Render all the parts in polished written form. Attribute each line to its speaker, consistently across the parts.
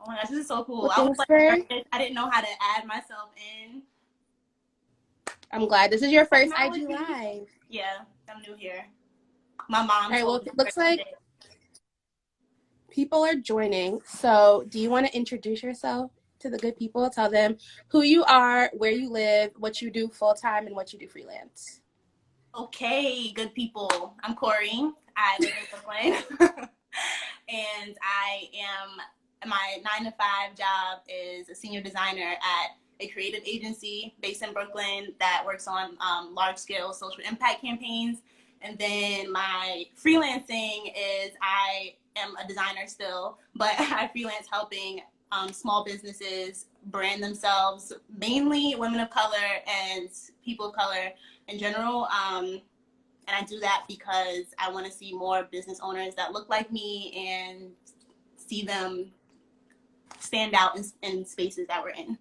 Speaker 1: Oh my gosh, this is so cool.
Speaker 2: Well,
Speaker 1: I was
Speaker 2: thanks
Speaker 1: like
Speaker 2: for.
Speaker 1: nervous. I didn't know how to add myself in.
Speaker 2: I'm glad this is your first IG
Speaker 1: Technology.
Speaker 2: Live.
Speaker 1: Yeah, I'm new here. My mom
Speaker 2: All right, well,
Speaker 1: told me
Speaker 2: it looks like people are joining. So, do you want to introduce yourself to the good people? Tell them who you are, where you live, what you do full time, and what you do freelance.
Speaker 1: okay, good people. I'm Corey. I live in Brooklyn. And I am, my 9 to 5 job is a senior designer at a creative agency based in Brooklyn that works on large scale social impact campaigns. And then my freelancing is I am a designer still, but I freelance helping small businesses brand themselves, mainly women of color and people of color in general. And I do that because I want to see more business owners that look like me and see them stand out in spaces that we're in.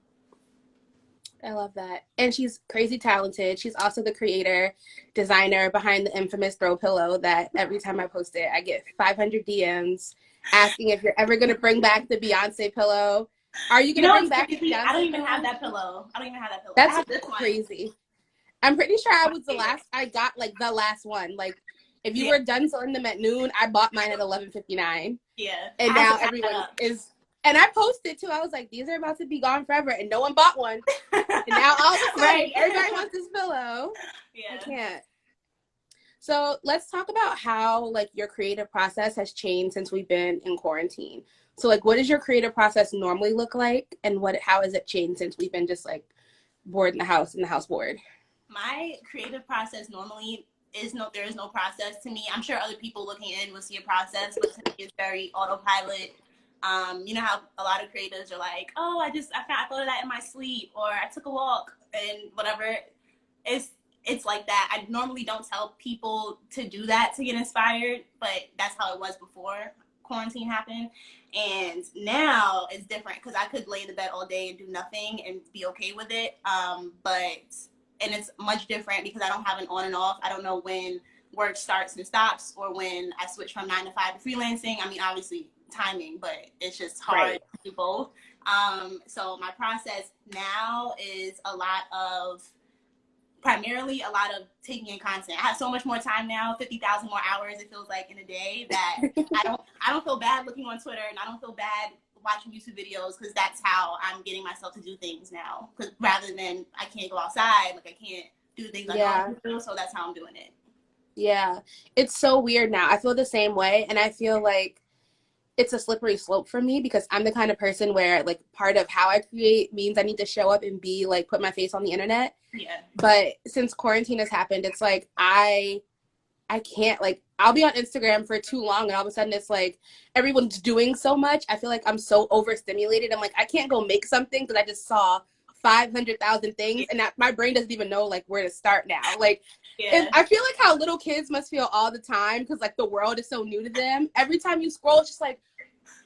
Speaker 2: I love that. And she's crazy talented. She's also the creator, designer behind the infamous throw pillow that every time I post it, I get 500 DMs asking if you're ever going to bring back the Beyonce pillow. Are you
Speaker 1: You
Speaker 2: going to
Speaker 1: know
Speaker 2: bring
Speaker 1: what's
Speaker 2: back the
Speaker 1: crazy? I don't
Speaker 2: Beyonce
Speaker 1: even have
Speaker 2: pillow?
Speaker 1: that pillow. I don't even have that pillow. I
Speaker 2: That's
Speaker 1: have this one.
Speaker 2: crazy. I'm pretty sure I
Speaker 1: My
Speaker 2: was
Speaker 1: favorite.
Speaker 2: I got like the last one. Like if you
Speaker 1: Yeah,
Speaker 2: were done selling them at noon, I bought mine at 11:59.
Speaker 1: yeah.
Speaker 2: And
Speaker 1: I have to
Speaker 2: now
Speaker 1: pack
Speaker 2: everyone
Speaker 1: that
Speaker 2: is, and I posted too. I was like, these are about to be gone forever. And no one bought one.
Speaker 1: up.
Speaker 2: And now all of a sudden,
Speaker 1: Right.
Speaker 2: everybody wants this pillow. I
Speaker 1: Yeah.
Speaker 2: can't. So let's talk about how like your creative process has changed since we've been in quarantine. So like, what does your creative process normally look like, and how has it changed since we've been just like bored in the house bored?
Speaker 1: My creative process normally there is no process to me. I'm sure other people looking in will see a process, but to me it's very autopilot. You know how a lot of creatives are like, oh, I thought of that in my sleep, or I took a walk and whatever. It's it's like that. I normally don't tell people to do that to get inspired, but that's how it was before quarantine happened. And now it's different because I could lay in the bed all day and do nothing and be okay with it. But and it's much different because I don't have an on and off. I don't know when work starts and stops or when I switch from 9 to 5 to freelancing. I mean, obviously timing, but it's just hard
Speaker 2: Right.
Speaker 1: to do both. So my process now is primarily a lot of taking in content. I have so much more time now, 50,000 more hours it feels like in a day, that I don't feel bad looking on Twitter, and I don't feel bad watching YouTube videos, because that's how I'm getting myself to do things now. Because rather than I can't go outside, like I can't do things I
Speaker 2: Yeah.
Speaker 1: normally do, so that's how I'm doing it.
Speaker 2: Yeah. It's so weird now. I feel the same way, and I feel like it's a slippery slope for me because I'm the kind of person where like part of how I create means I need to show up and be like put my face on the internet.
Speaker 1: Yeah.
Speaker 2: But since quarantine has happened, it's like I can't, like I'll be on Instagram for too long and all of a sudden it's like everyone's doing so much. I feel like I'm so overstimulated. I'm like I can't go make something because I just saw 500,000 things and my brain doesn't even know like where to start now. Like and
Speaker 1: Yeah.
Speaker 2: I feel like how little kids must feel all the time because like the world is so new to them. Every time you scroll, it's just like,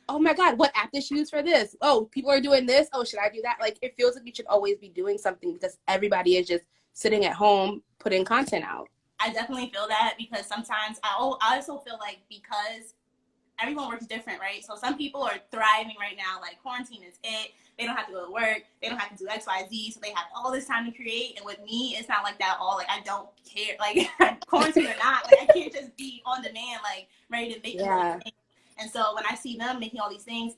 Speaker 2: oh my God, what app did she use for this? Oh, people are doing this. Oh, should I do that? Like it feels like you should always be doing something because everybody is just sitting at home putting content out.
Speaker 1: I definitely feel that, because sometimes I also feel like, because everyone works different, right? So some people are thriving right now, like quarantine is it. They don't have to go to work. They don't have to do X, Y, Z. So they have all this time to create. And with me, it's not like that all. Like I don't care. Like quarantine or not, like I can't just be on demand, like ready to make a million
Speaker 2: Yeah.
Speaker 1: things. And so when I see them making all these things,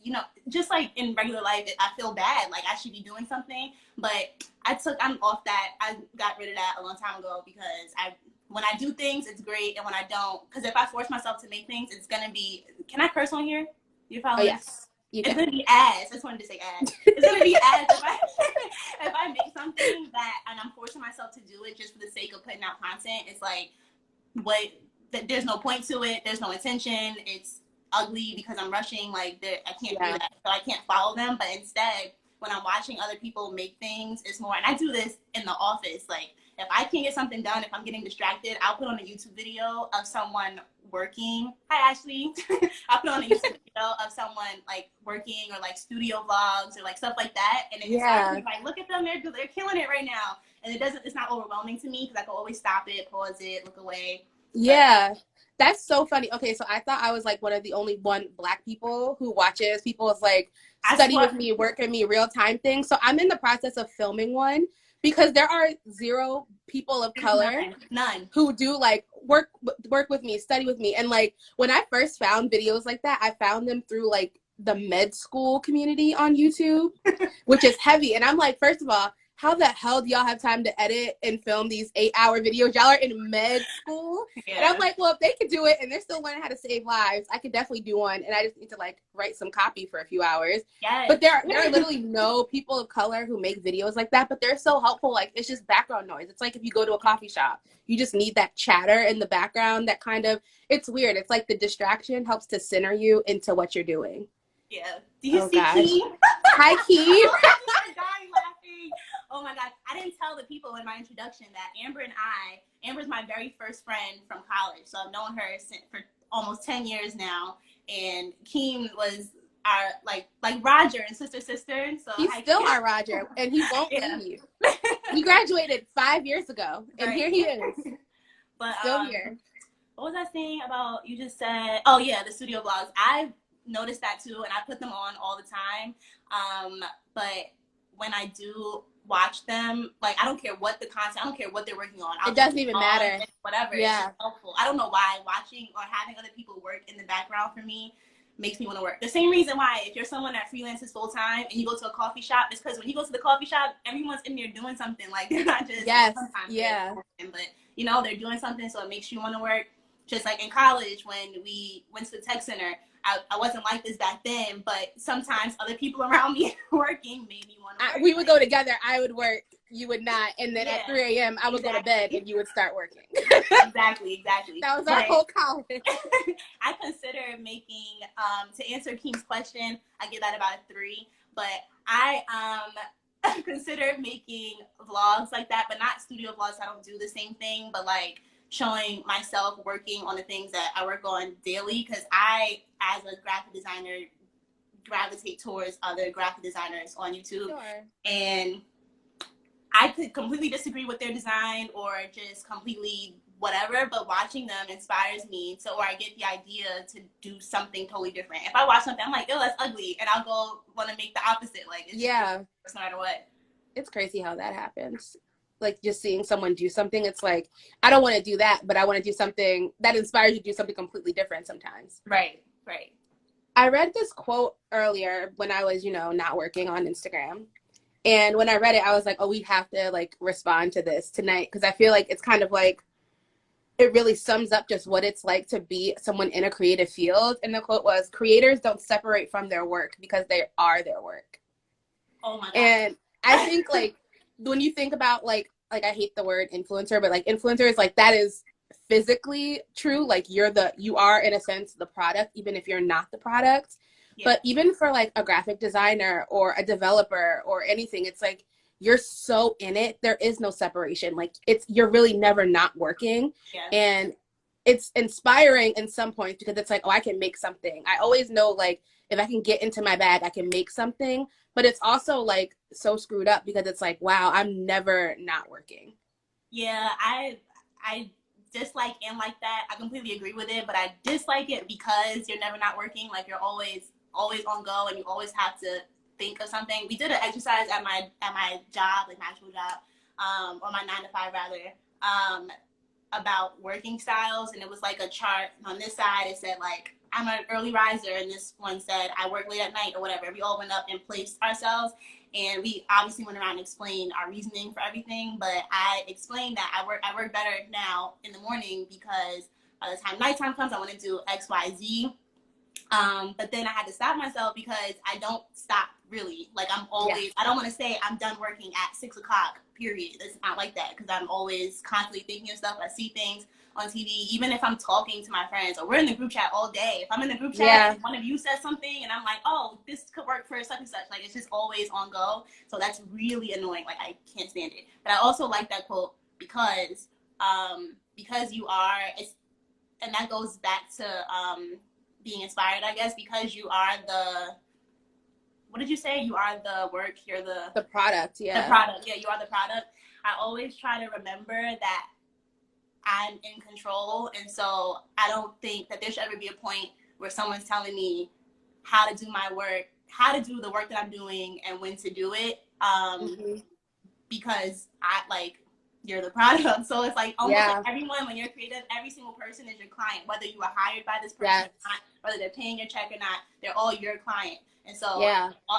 Speaker 1: just like in regular life, I feel bad. Like I should be doing something. But I'm off that. I got rid of that a long time ago, because when I do things, it's great, and when I don't, because if I force myself to make things, it's gonna be. Can I curse on here? You
Speaker 2: Oh
Speaker 1: following?
Speaker 2: yes. You
Speaker 1: It's
Speaker 2: can.
Speaker 1: gonna be ass. I just wanted to say ass. It's gonna be ass if I if I make something that and I'm forcing myself to do it just for the sake of putting out content. It's like what there's no point to it. There's no intention. It's ugly because I'm rushing. Like I can't do
Speaker 2: Yeah.
Speaker 1: that, so I can't follow them. But instead, when I'm watching other people make things, it's more. And I do this in the office. Like if I can't get something done, if I'm getting distracted, I'll put on a YouTube video of someone working. Hi Ashley. I'll put on a YouTube video of someone like working, or like studio vlogs, or like stuff like that, and it inspires
Speaker 2: Yeah.
Speaker 1: me. Like look at them, they're killing it right now. And it's not overwhelming to me because I can always stop it, pause it, look away. But
Speaker 2: Yeah. That's so funny. Okay, so I thought I was like one of the only Black people who watches people's like study with me, work with me, real time thing. So I'm in the process of filming one because there are zero people of color
Speaker 1: none
Speaker 2: who do like work with me, study with me. And like when I first found videos like that, I found them through like the med school community on YouTube, which is heavy. And I'm like, first of all, how the hell do y'all have time to edit and film these 8-hour videos? Y'all are in med school. Yeah. And I'm like, well, if they could do it and they're still learning how to save lives, I could definitely do one. And I just need to like write some copy for a few hours.
Speaker 1: Yes.
Speaker 2: But there are literally no people of color who make videos like that, but they're so helpful. Like it's just background noise. It's like if you go to a coffee shop, you just need that chatter in the background that kind of, it's weird. It's like the distraction helps to center you into what you're doing.
Speaker 1: Yeah. Do you see Key?
Speaker 2: Hi, Key.
Speaker 1: I'm dying laughing. Oh my God. I didn't tell the people in my introduction that Amber's my very first friend from college. So I've known her for almost 10 years now. And Keem was our, like Roger and Sister. So
Speaker 2: he's still our Roger, and he won't leave. He graduated 5 years ago, and here he is.
Speaker 1: But
Speaker 2: still here.
Speaker 1: What was I saying about, you just said, oh yeah, the studio vlogs. I've noticed that too, and I put them on all the time. But when I do watch them, like I don't care what the content, I don't care what they're working on.
Speaker 2: It doesn't even matter.
Speaker 1: Whatever. Yeah. It's helpful. I don't know why watching or having other people work in the background for me makes me want to work. The same reason why if you're someone that freelances full time and you go to a coffee shop, it's because when you go to the coffee shop, everyone's in there doing something. Like they're not just but you know, they're doing something, so it makes you want to work. Just like in college when we went to the tech center, I wasn't like this back then, but sometimes other people around me working made me want to work.
Speaker 2: We would go together. I would work, you would not, and then at 3 a.m. I would go to bed and you would start working.
Speaker 1: Exactly.
Speaker 2: That was our whole college.
Speaker 1: I consider making, to answer Keem's question, I give that about a 3, but I consider making vlogs like that, but not studio vlogs. I don't do the same thing, but like showing myself working on the things that I work on daily, because I, as a graphic designer, gravitate towards other graphic designers on YouTube.
Speaker 2: Sure.
Speaker 1: And I could completely disagree with their design or just completely whatever, but watching them inspires me to, or I get the idea to do something totally different. If I watch something, I'm like, oh, that's ugly, and I'll go want to make the opposite. Like, it's just, no matter what.
Speaker 2: It's crazy how that happens. Like just seeing someone do something, it's like, I don't want to do that, but I want to do something that inspires you to do something completely different sometimes.
Speaker 1: Right.
Speaker 2: I read this quote earlier when I was, not working on Instagram. And when I read it, I was like, oh, we have to like respond to this tonight. Because I feel like it's kind of like, it really sums up just what it's like to be someone in a creative field. And the quote was, creators don't separate from their work because they are their work.
Speaker 1: Oh my God.
Speaker 2: And I think like, when you think about like I hate the word influencer, but like influencers, like that is physically true. Like you are in a sense the product, even if you're not the product. Yeah. But even for like a graphic designer or a developer or anything, it's like you're so in it. There is no separation. Like you're really never not working. Yeah. And it's inspiring in some points because it's like, oh, I can make something. I always know like if I can get into my bag, I can make something. But it's also like so screwed up because it's like, wow, I'm never not working.
Speaker 1: Yeah, I dislike and like that. I completely agree with it, but I dislike it because you're never not working. Like you're always on go, and you always have to think of something. We did an exercise at my job, like my actual job, or my 9 to 5 rather, about working styles, and it was like a chart. On this side, it said like, I'm an early riser, and this one said I work late at night or whatever. We all went up and placed ourselves, and we obviously went around and explained our reasoning for everything. But I explained that I work better now in the morning because by the time nighttime comes, I want to do X, Y, Z. But then I had to stop myself because I don't stop really. Like I'm always, I don't want to say I'm done working at 6 o'clock, period. It's not like that because I'm always constantly thinking of stuff. I see things on TV, even if I'm talking to my friends or we're in the group chat all day. If I'm in the group chat and one of you says something and I'm like, oh, this could work for such and such. Like it's just always on go. So that's really annoying. Like I can't stand it. But I also like that quote because you are, and that goes back to being inspired, I guess, because you are what did you say? You are the work, you're the
Speaker 2: product, yeah.
Speaker 1: The product, yeah, you are the product. I always try to remember that I'm in control. And so I don't think that there should ever be a point where someone's telling me how to do my work, how to do the work that I'm doing, and when to do it. Because you're the product. So it's like almost like everyone, when you're creative, every single person is your client, whether you are hired by this person or not, whether they're paying your check or not, they're all your client. And so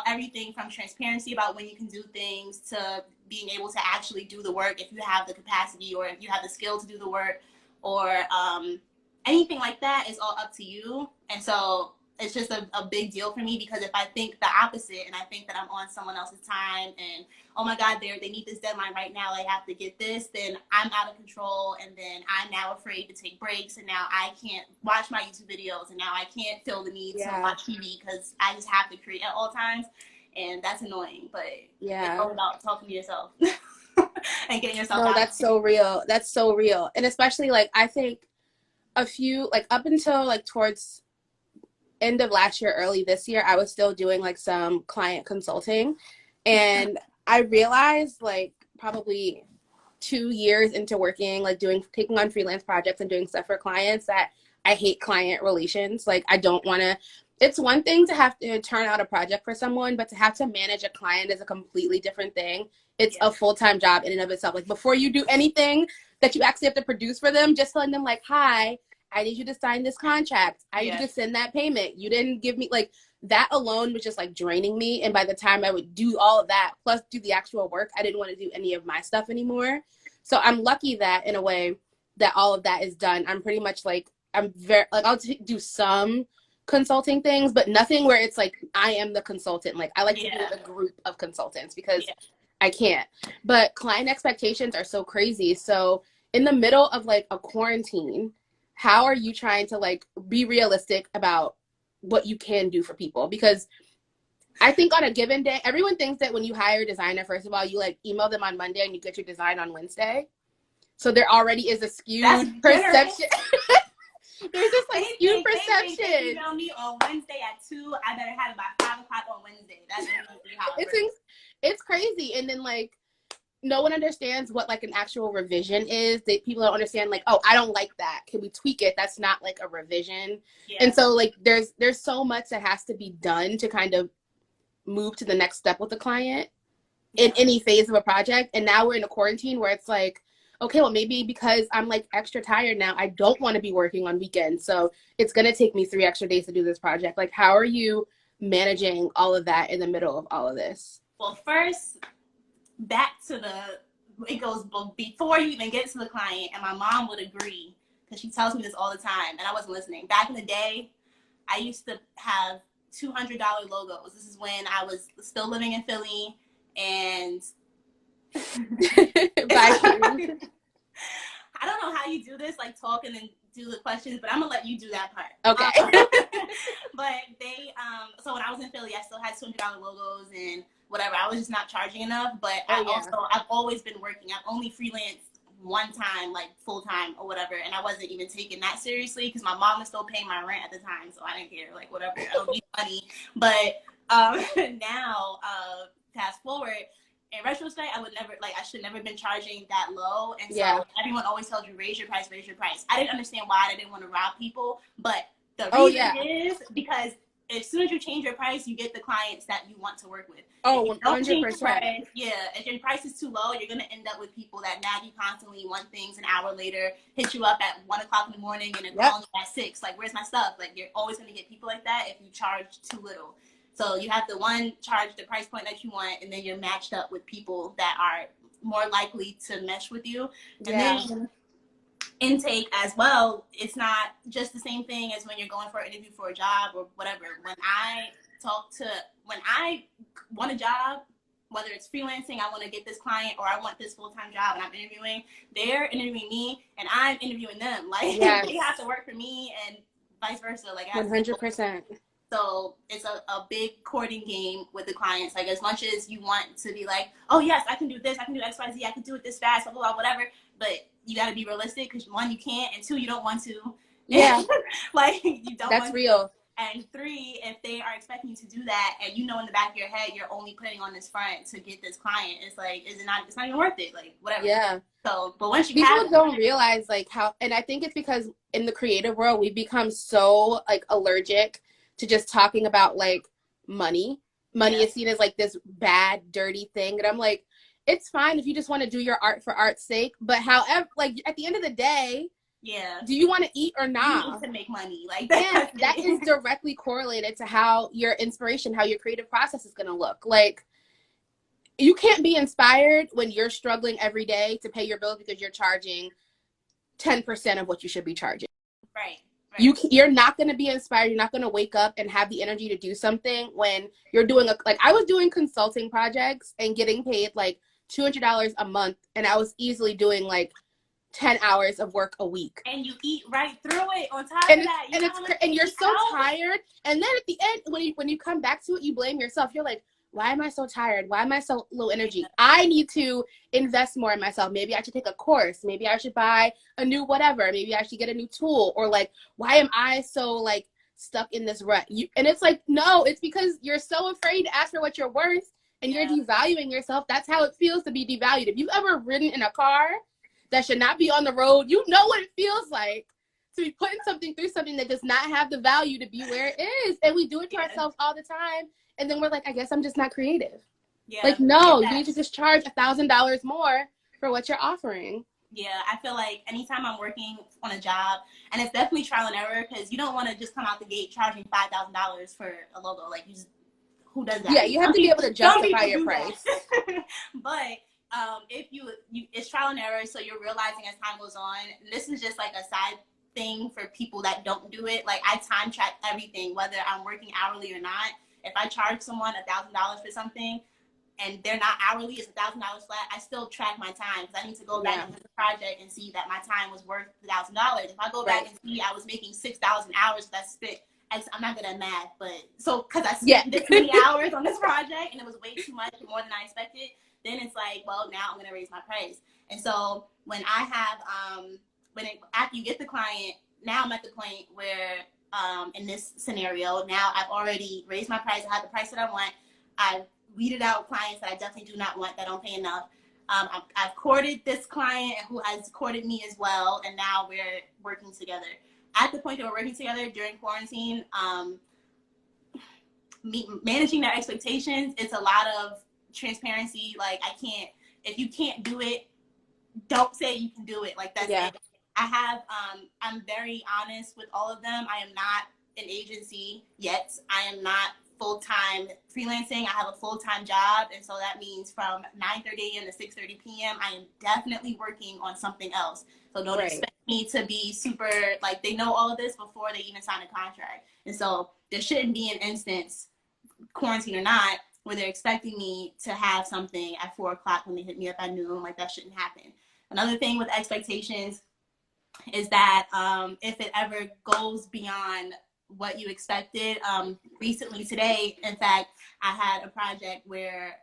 Speaker 1: everything from transparency about when you can do things to being able to actually do the work if you have the capacity or if you have the skill to do the work or anything like that is all up to you. And so it's just a big deal for me, because if I think the opposite and I think that I'm on someone else's time and, oh my God, they need this deadline right now, I have to get this, then I'm out of control, and then I'm now afraid to take breaks, and now I can't watch my YouTube videos, and now I can't feel the need to watch TV because I just have to create at all times, and that's annoying. But it's all about talking to yourself and getting yourself out.
Speaker 2: That's so real. That's so real. And especially, like, I think a few, like, up until, like, towards end of last year, early this year, I was still doing like some client consulting, and I realized like probably 2 years into working, like taking on freelance projects and doing stuff for clients, that I hate client relations. Like, I don't want to, it's one thing to have to turn out a project for someone, but to have to manage a client is a completely different thing. It's a full-time job in and of itself. Like, before you do anything that you actually have to produce for them, just telling them like, hi, I need you to sign this contract. I need you to send that payment. You didn't give me, like, that alone was just like draining me. And by the time I would do all of that, plus do the actual work, I didn't want to do any of my stuff anymore. So I'm lucky that in a way that all of that is done. I'm pretty much like, I'm very, like, I'll do some consulting things, but nothing where it's like, I am the consultant. Like, I like to be with a group of consultants because I can't. But client expectations are so crazy. So in the middle of like a quarantine, how are you trying to like be realistic about what you can do for people? Because I think on a given day, everyone thinks that when you hire a designer, first of all, you like email them on Monday and you get your design on Wednesday. So there already is a skewed perception. There's this like skewed perception.
Speaker 1: They email me on Wednesday at 2. I better have it by 5 o'clock on Wednesday. That's how
Speaker 2: it's crazy. And then like, no one understands what like an actual revision is. People don't understand like, oh, I don't like that. Can we tweak it? That's not like a revision. And so like there's so much that has to be done to kind of move to the next step with the client in any phase of a project. And now we're in a quarantine where it's like, okay, well, maybe because I'm like extra tired now, I don't want to be working on weekends. So it's going to take me 3 extra days to do this project. Like, how are you managing all of that in the middle of all of this?
Speaker 1: Well, first, back to it goes before you even get to the client, and my mom would agree because she tells me this all the time, and I wasn't listening. Back in the day, I used to have $200 logos. This is when I was still living in Philly, and I don't know how you do this, like talk and then do the questions, but I'm gonna let you do that part.
Speaker 2: Okay.
Speaker 1: But they, so when I was in Philly, I still had $200 logos and whatever. I was just not charging enough, but I've always been working. I've only freelanced one time, like full time or whatever, and I wasn't even taking that seriously because my mom was still paying my rent at the time, so I didn't care, like whatever. I don't need money. But now, fast forward, in retrospect, I would never, like, I should never have been charging that low. And so everyone always tells you, raise your price, raise your price. I didn't understand why. I didn't want to rob people. But the reason is because as soon as you change your price, you get the clients that you want to work with.
Speaker 2: Oh, 100%.
Speaker 1: If your price is too low, you're going to end up with people that nag you constantly, want things an hour later, hit you up at 1 o'clock in the morning, and then calling you at 6. Like, where's my stuff? Like, you're always going to get people like that if you charge too little. So you have to, one, charge the price point that you want, and then you're matched up with people that are more likely to mesh with you. And then intake as well, it's not just the same thing as when you're going for an interview for a job or whatever. When I want a job, whether it's freelancing, I want to get this client, or I want this full-time job and I'm interviewing, they're interviewing me and I'm interviewing them. Like, they have to work for me and vice versa. Like,
Speaker 2: 100%.
Speaker 1: So it's a big courting game with the clients. Like, as much as you want to be like, oh yes, I can do this, I can do X, Y, Z, I can do it this fast, blah, blah, blah, whatever. But you got to be realistic because 1, you can't, and 2, you don't want to.
Speaker 2: Yeah.
Speaker 1: Like, you don't.
Speaker 2: That's real.
Speaker 1: And 3, if they are expecting you to do that, and you know in the back of your head you're only putting on this front to get this client, it's like, is it not? It's not even worth it. Like whatever.
Speaker 2: Yeah.
Speaker 1: So, but once you
Speaker 2: people don't realize like how, and I think it's because in the creative world we've become so like allergic to just talking about like money. Money is seen as like this bad, dirty thing, and I'm like, it's fine if you just want to do your art for art's sake, but however, like at the end of the day, do you want to eat or not?
Speaker 1: You need to make money. Like
Speaker 2: that is directly correlated to how your inspiration, how your creative process is going to look. Like, you can't be inspired when you're struggling every day to pay your bills because you're charging 10% of what you should be charging.
Speaker 1: Right.
Speaker 2: You're not going to be inspired. You're not going to wake up and have the energy to do something when you're doing like I was doing consulting projects and getting paid like $200 a month, and I was easily doing like 10 hours of work a week.
Speaker 1: And you eat right through it on top of that.
Speaker 2: And you're so tired. And then at the end, when you come back to it, you blame yourself. You're like, why am I so tired? Why am I so low energy? I need to invest more in myself. Maybe I should take a course. Maybe I should buy a new whatever. Maybe I should get a new tool. Or like, why am I so like stuck in this rut? And it's like, no, it's because you're so afraid to ask for what you're worth, and you're devaluing yourself. That's how it feels to be devalued. If you've ever ridden in a car that should not be on the road, you know what it feels like to be putting something through something that does not have the value to be where it is. And we do it to ourselves all the time. And then we're like, I guess I'm just not creative. Like, no, you need to just charge $1,000 more for what you're offering.
Speaker 1: Yeah, I feel like anytime I'm working on a job, and it's definitely trial and error, because you don't want to just come out the gate charging $5,000 for a logo. Like, you just, who does that?
Speaker 2: Yeah, you have to be able to justify your price.
Speaker 1: But if it's trial and error, so you're realizing as time goes on. This is just like a side thing for people that don't do it. Like, I time track everything, whether I'm working hourly or not. If I charge someone $1,000 for something and they're not hourly, it's $1,000 flat, I still track my time, because I need to go back into the project and see that my time was worth $1,000. If I go back and see I was making 6,000 hours, that's spit. I'm not good at math, but so because I spent this many hours on this project and it was way too much, more than I expected, then it's like, well, now I'm going to raise my price. And so when I have, after you get the client, now I'm at the point where, in this scenario, now I've already raised my price. I have the price that I want. I've weeded out clients that I definitely do not want, that don't pay enough. I've courted this client who has courted me as well, and now we're working together. At the point that we're working together during quarantine, managing their expectations, it's a lot of transparency. Like, if you can't do it, don't say you can do it. Like, that's it. I'm very honest with all of them. I am not an agency yet. I am not full-time freelancing. I have a full-time job. And so that means from 9:30 a.m. to 6:30 p.m., I am definitely working on something else. So don't expect me to be super, like, they know all of this before they even sign a contract. And so there shouldn't be an instance, quarantine or not, where they're expecting me to have something at 4 o'clock when they hit me up at noon. Like, that shouldn't happen. Another thing with expectations is that if it ever goes beyond what you expected, recently today, in fact, I had a project where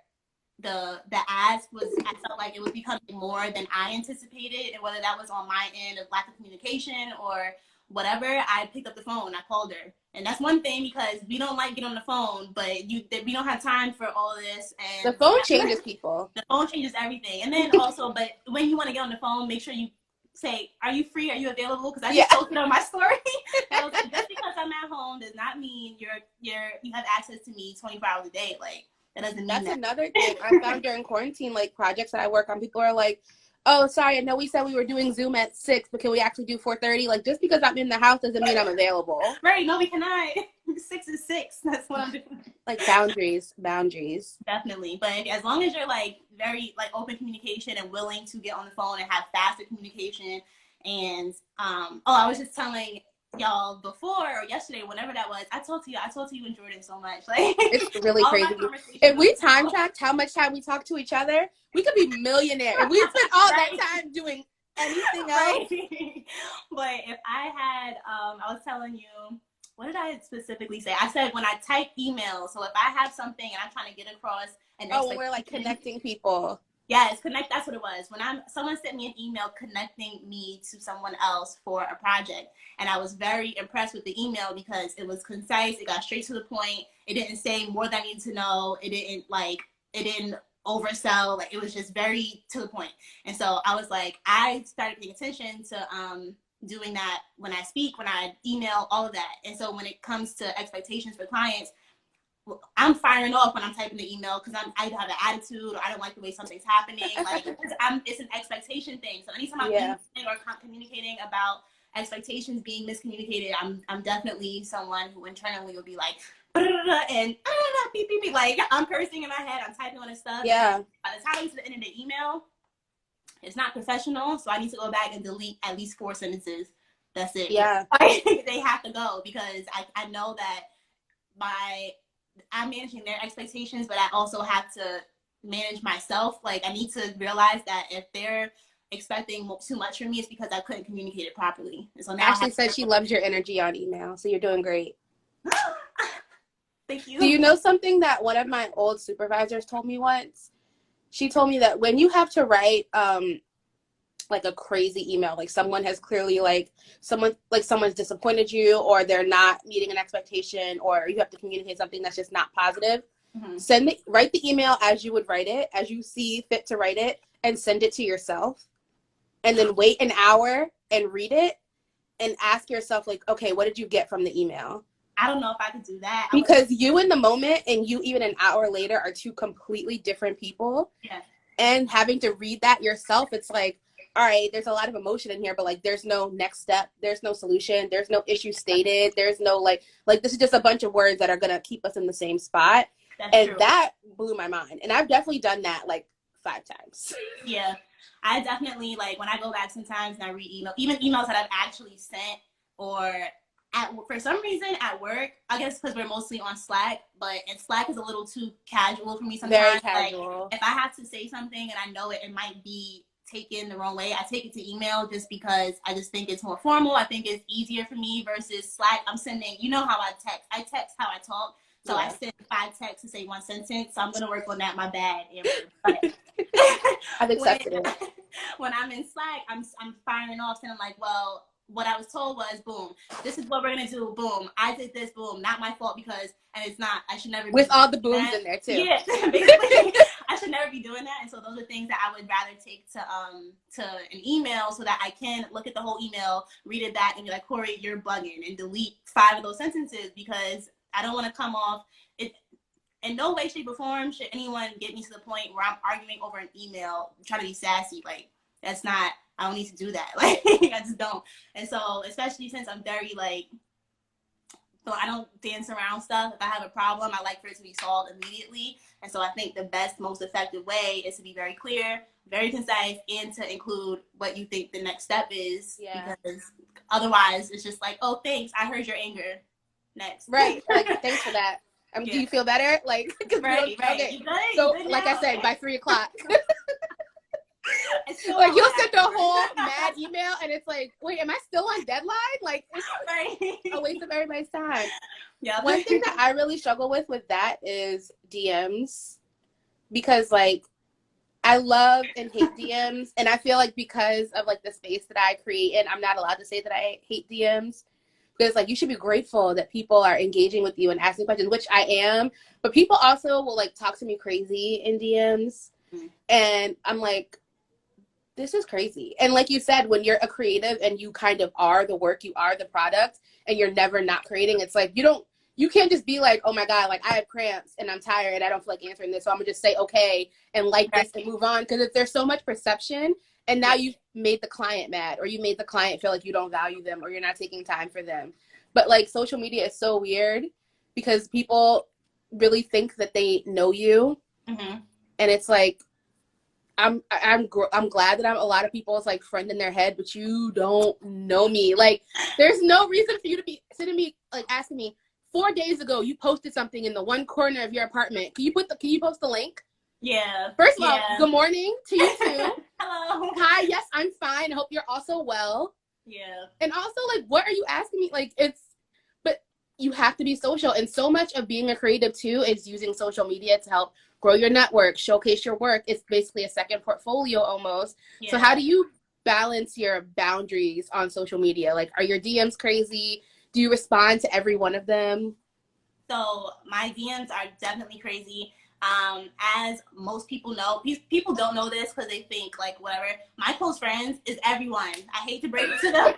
Speaker 1: the ask was, I felt like it was becoming more than I anticipated, and whether that was on my end of lack of communication or whatever, I picked up the phone, I called her. And that's one thing, because we don't like getting on the phone, but we don't have time for all of this. And
Speaker 2: the phone changes people.
Speaker 1: The phone changes everything. And then also, but when you want to get on the phone, make sure you say, are you free? Are you available? Because I just posted on my story. Like, just because I'm at home does not mean you have access to me 24 hours a day. Like, that doesn't mean
Speaker 2: that's
Speaker 1: that.
Speaker 2: another thing I found during quarantine. Like, projects that I work on, people are like, oh, sorry, I know we said we were doing Zoom at 6, but can we actually do 4:30? Like, just because I'm in the house doesn't mean I'm available.
Speaker 1: Right? No, we cannot. 6 is 6. That's what I'm doing.
Speaker 2: Like, boundaries.
Speaker 1: Definitely. But as long as you're like very like open communication and willing to get on the phone and have faster communication, and I was just telling y'all before or yesterday, whenever that was, I talked to you and Jordan so much. Like,
Speaker 2: it's really crazy. If we time tracked how much time we talk to each other, we could be millionaires. If we spent all that time doing anything else.
Speaker 1: But if I had, I was telling you, what did I specifically say? I said when I type emails. So if I have something and I'm trying to get across an
Speaker 2: when we're like connecting people.
Speaker 1: Yes, connect. That's what it was. When someone sent me an email connecting me to someone else for a project, and I was very impressed with the email because it was concise. It got straight to the point. It didn't say more than I need to know. It didn't oversell. Like it was just very to the point. And so I was like, I started paying attention to doing that when I speak, when I email, all of that. And so when it comes to expectations for clients, I'm firing off when I'm typing the email because I either have an attitude or I don't like the way something's happening. Like it's an expectation thing. So anytime I'm emailing or communicating about expectations being miscommunicated, I'm definitely someone who internally will be like, and beep, beep, beep. Like I'm cursing in my head, I'm typing on this stuff.
Speaker 2: Yeah.
Speaker 1: By the time I get to the end of the email, it's not professional, so I need to go back and delete at least 4 sentences. That's it.
Speaker 2: Yeah.
Speaker 1: They have to go because I know that I'm managing their expectations, but I also have to manage myself. Like I need to realize that if they're expecting too much from me, it's because I couldn't communicate it properly. And so now
Speaker 2: Ashley said she loves your energy on email, so you're doing great.
Speaker 1: Thank you.
Speaker 2: Do you know something that one of my old supervisors told me once? She told me that when you have to write like a crazy email, like someone has clearly someone's disappointed you or they're not meeting an expectation or you have to communicate something that's just not positive, write the email as you would write it, as you see fit to write it, and send it to yourself. And then wait an hour and read it and ask yourself, like, okay, what did you get from the email?
Speaker 1: I don't know if I could do that.
Speaker 2: Because you in the moment and you even an hour later are two completely different people.
Speaker 1: Yeah.
Speaker 2: And having to read that yourself, it's like, all right, there's a lot of emotion in here, but like there's no next step, there's no solution, there's no issue stated, there's no like this is just a bunch of words that are gonna keep us in the same spot. That's true. That blew my mind. And I've definitely done that like 5 times.
Speaker 1: Yeah. I definitely, like, when I go back sometimes and I read even emails that I've actually sent, or for some reason at work, I guess because we're mostly on Slack, and Slack is a little too casual for me sometimes.
Speaker 2: Very casual.
Speaker 1: Like, if I have to say something and I know it might be taken the wrong way, I take it to email just because I just think it's more formal. I think it's easier for me versus Slack. I'm sending, you know how I text how I talk. So I send 5 texts to say 1 sentence. So I'm going to work on that. My bad.
Speaker 2: I've accepted it.
Speaker 1: When I'm in Slack, I'm firing off and I'm like, well, what I was told was, boom, this is what we're going to do. Boom. I did this. Boom. Not my fault because, and it's not, I should never be
Speaker 2: with all the booms
Speaker 1: that.
Speaker 2: In there too.
Speaker 1: Yeah, basically, I should never be doing that. And so those are things that I would rather take to an email so that I can look at the whole email, read it back and be like, Corey, you're bugging, and delete 5 of those sentences because I don't want to come off it. In no way, shape, or form should anyone get me to the point where I'm arguing over an email, trying to be sassy. Like, that's not, I don't need to do that. Like, I just don't. And so, especially since I'm very, so I don't dance around stuff. If I have a problem, I like for it to be solved immediately. And so I think the best, most effective way is to be very clear, very concise, and to include what you think the next step is.
Speaker 2: Yeah.
Speaker 1: Because otherwise, it's just like, oh, thanks, I heard your anger. Next.
Speaker 2: Right. Like, thanks for that. Do you feel better? Like,
Speaker 1: right.
Speaker 2: Okay.
Speaker 1: You good?
Speaker 2: So,
Speaker 1: you good
Speaker 2: like
Speaker 1: now?
Speaker 2: I said, by 3 o'clock.
Speaker 1: So
Speaker 2: like, you'll send a whole mad email, and it's like, wait, am I still on deadline? Like, it's a waste of everybody's time.
Speaker 1: Yeah.
Speaker 2: One thing that I really struggle with that is DMs, because like I love and hate DMs, and I feel like because of like the space that I create, and I'm not allowed to say that I hate DMs. Because like you should be grateful that people are engaging with you and asking questions, which I am. But people also will like talk to me crazy in DMs, and I'm like, this is crazy. And like you said, when you're a creative and you kind of are the work, you are the product, and you're never not creating, it's like you can't just be like, oh my God, like I have cramps and I'm tired and I don't feel like answering this, so I'm gonna just say okay and like this and move on. Because if there's so much perception, and now you've made the client mad, or you made the client feel like you don't value them, or you're not taking time for them. But like social media is so weird because people really think that they know you, and it's like I'm glad that I'm a lot of people's like friend in their head, but you don't know me. Like, there's no reason for you to be sitting me like asking me 4 days ago you posted something in the one corner of your apartment. Can you post the link?
Speaker 1: Yeah.
Speaker 2: First of all, good morning to you too.
Speaker 1: Hello.
Speaker 2: Hi, yes, I'm fine. I hope you're also well.
Speaker 1: Yeah.
Speaker 2: And also, like, what are you asking me? Like, but you have to be social. And so much of being a creative too is using social media to help grow your network, showcase your work. It's basically a second portfolio almost.
Speaker 1: Yeah.
Speaker 2: So how do you balance your boundaries on social media? Like, are your DMs crazy? Do you respond to every one of them?
Speaker 1: So my DMs are definitely crazy. As most people know, people don't know this because they think like whatever. My close friends is everyone. I hate to break it to them.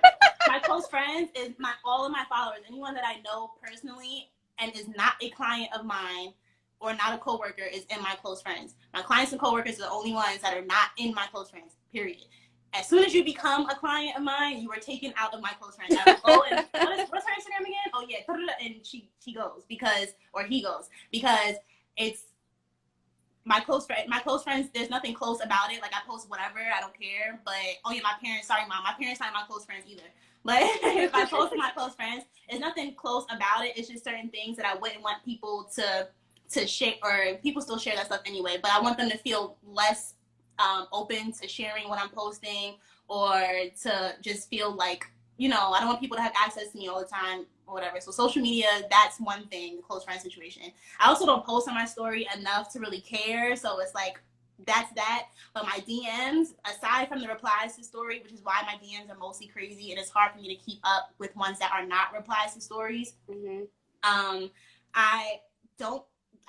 Speaker 1: My close friends is all of my followers. Anyone that I know personally and is not a client of mine or not a coworker is in my close friends. My clients and coworkers are the only ones that are not in my close friends. Period. As soon as you become a client of mine, you are taken out of my close friends. I will go and what's her Instagram again? Oh yeah, and she goes because or he goes because it's my close friends, there's nothing close about it. Like I post whatever, I don't care. But oh yeah, my parents, sorry mom, my parents aren't my close friends either. But if I post to my close friends, there's nothing close about it. It's just certain things that I wouldn't want people to share, or people still share that stuff anyway. But I want them to feel less open to sharing what I'm posting, or to just feel like, you know, I don't want people to have access to me all the time or whatever. So social media, that's one thing, the close friend situation. I also don't post on my story enough to really care. So it's like, that's that. But my DMs, aside from the replies to story, which is why my DMs are mostly crazy, and it's hard for me to keep up with ones that are not replies to stories.
Speaker 2: Mm-hmm.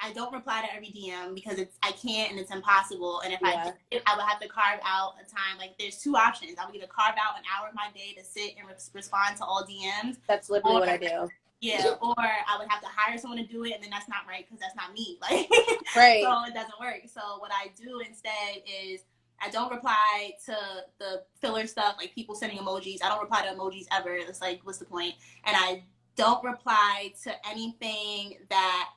Speaker 1: I don't reply to every DM because I can't and it's impossible. And if I did, I would have to carve out a time. Like there's two options. I would either carve out an hour of my day to sit and respond to all DMs.
Speaker 2: That's literally what I do.
Speaker 1: Yeah, or I would have to hire someone to do it, and then that's not right because that's not me. Like,
Speaker 2: right.
Speaker 1: So it doesn't work. So what I do instead is I don't reply to the filler stuff, like people sending emojis. I don't reply to emojis ever. It's like, what's the point? And I don't reply to anything that,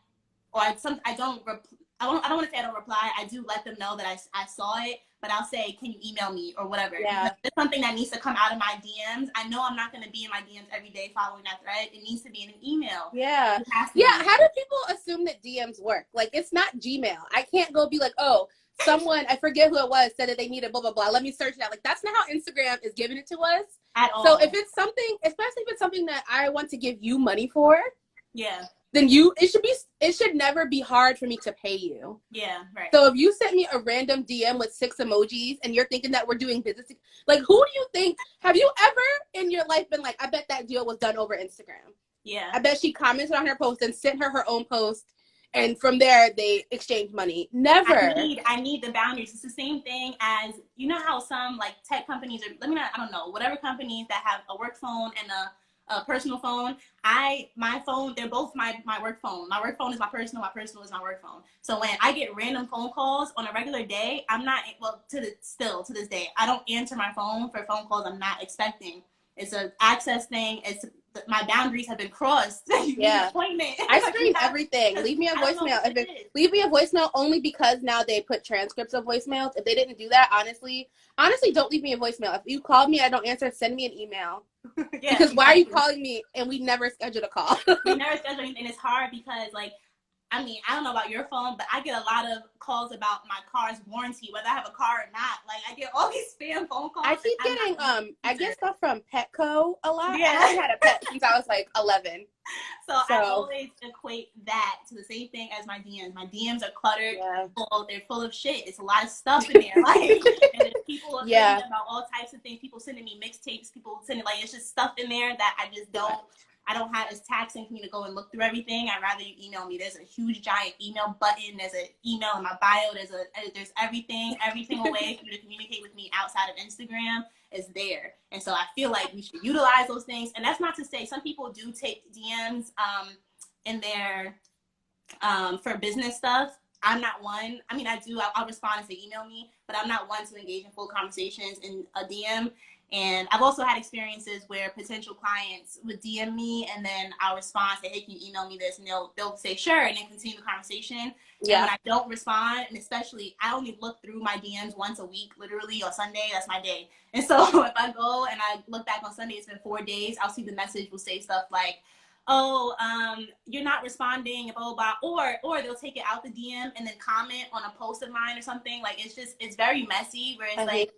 Speaker 1: or I don't want to say I don't reply. I do let them know that I saw it, but I'll say, can you email me or whatever?
Speaker 2: Yeah.
Speaker 1: Because it's something that needs to come out of my DMs. I know I'm not going to be in my DMs every day following that thread. It needs to be in an email.
Speaker 2: Yeah. Yeah. How do people assume that DMs work? Like, it's not Gmail. I can't go be like, oh, someone, I forget who it was, said that they needed blah, blah, blah. Let me search that. Like, that's not how Instagram is giving it to us.
Speaker 1: At all.
Speaker 2: So if it's something, especially if it's something that I want to give you money for.
Speaker 1: Yeah.
Speaker 2: Then it should never be hard for me to pay you.
Speaker 1: Yeah, right.
Speaker 2: So if you sent me a random DM with 6 emojis and you're thinking that we're doing business, like, who do you think, have you ever in your life been like, I bet that deal was done over Instagram?
Speaker 1: Yeah.
Speaker 2: I bet she commented on her post and sent her own post, and from there they exchanged money. Never.
Speaker 1: I need the boundaries. It's the same thing as, you know how some like tech companies I don't know, whatever companies that have a work phone and a personal phone. My phone, they're both my work phone. My work phone is my personal is my work phone. So when I get random phone calls on a regular day, I'm not, well, to this day, I don't answer my phone for phone calls I'm not expecting. It's an access thing. It's my boundaries have been crossed.
Speaker 2: Yeah. I screen everything. Leave me a voicemail. Leave me a voicemail only because now they put transcripts of voicemails. If they didn't do that, honestly, don't leave me a voicemail. If you called me, I don't answer, send me an email. Yeah, because why are you calling me and we never scheduled a call?
Speaker 1: We never scheduled anything. It's hard because, like, I mean, I don't know about your phone, but I get a lot of calls about my car's warranty, whether I have a car or not. Like, I get all these spam phone calls.
Speaker 2: I keep getting, I get stuff from Petco a lot.
Speaker 1: Yeah.
Speaker 2: I haven't had a pet since I was like 11.
Speaker 1: So I always equate that to the same thing as my DMs. My DMs are cluttered. Yeah. They're full of shit. It's a lot of stuff in there. Like, and people are sending about all types of things. People sending me mixtapes. People sending, like, it's just stuff in there that I just don't. I don't have, it's taxing for me to go and look through everything. I'd rather you email me. There's a huge giant email button. There's an email in my bio. There's everything, every single way for you to communicate with me outside of Instagram is there. And so I feel like we should utilize those things. And that's not to say some people do take DMs in their for business stuff. I'm not one. I mean, I do. I'll respond if they email me, but I'm not one to engage in full conversations in a DM. And I've also had experiences where potential clients would DM me and then I'll respond, say, hey, can you email me this? And they'll say, sure, and then continue the conversation. Yeah. And when I don't respond, and especially I only look through my DMs once a week, literally, on Sunday, that's my day. And so if I go and I look back on Sunday, it's been 4 days, I'll see the message will say stuff like, oh, you're not responding, blah, blah, blah. Or they'll take it out the DM and then comment on a post of mine or something. Like, it's very messy where it's like,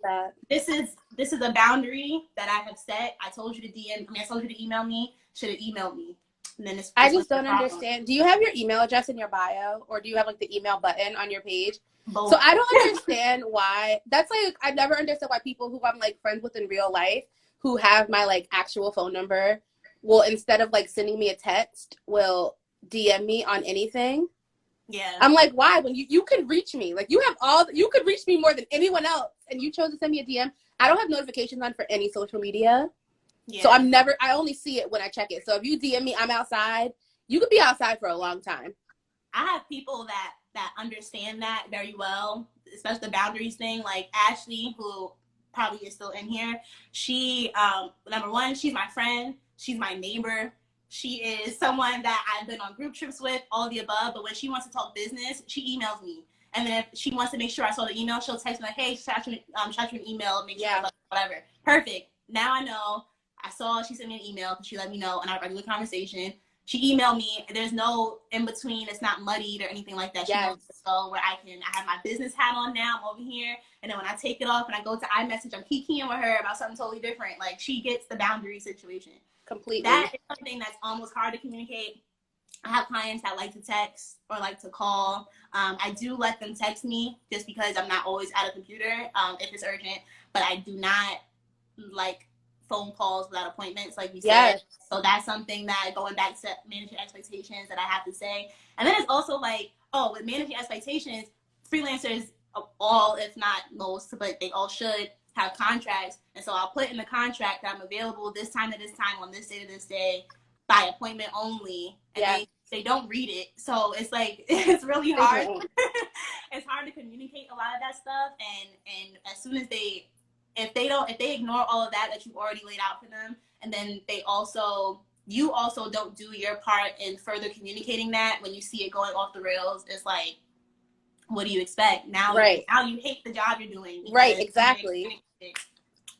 Speaker 1: this is a boundary that I have set. I told you to DM, I told you to email me, should have emailed me. And then
Speaker 2: I
Speaker 1: this was
Speaker 2: just
Speaker 1: the
Speaker 2: don't
Speaker 1: problem.
Speaker 2: understand. Do you have your email address in your bio, or do you have like the email button on your page?
Speaker 1: Both.
Speaker 2: So I don't understand why. That's like, I never understood why people who I'm like friends with in real life who have my like actual phone number will, instead of like sending me a text, will DM me on anything.
Speaker 1: Yeah.
Speaker 2: I'm like, why? When you can reach me, like you could reach me more than anyone else, and you chose to send me a DM. I don't have notifications on for any social media.
Speaker 1: Yeah.
Speaker 2: So I only see it when I check it. So if you DM me, I'm outside. You could be outside for a long time.
Speaker 1: I have people that understand that very well, especially the boundaries thing. Like Ashley, who probably is still in here. She, number one, she's my friend. She's my neighbor. She is someone that I've been on group trips with, all of the above. But when she wants to talk business, she emails me. And then if she wants to make sure I saw the email, she'll text me like, "Hey, shot you an email, make sure whatever." Perfect. Now I know. I saw she sent me an email. She let me know in our regular conversation. She emailed me. There's no in between. It's not muddied or anything like that. She knows so where I have my business hat on now. I'm over here. And then when I take it off and I go to iMessage, I'm kikiing with her about something totally different. Like, she gets the boundary situation.
Speaker 2: Completely.
Speaker 1: That is something that's almost hard to communicate. I have clients that like to text or like to call. I do let them text me just because I'm not always at a computer if it's urgent. But I do not like phone calls without appointments, like you said. So that's something that, going back to managing expectations, that I have to say. And then it's also like, with managing expectations, freelancers, all, if not most, but they all should have contracts. And so I'll put in the contract that I'm available this time to this time on this day to this day by appointment only. And they don't read it. So it's like, it's really hard. It's hard to communicate a lot of that stuff. And as soon as if they ignore all of that you already laid out for them, and then you also don't do your part in further communicating that, when you see it going off the rails, it's like, what do you expect? Now you hate the job you're doing.
Speaker 2: Right, exactly.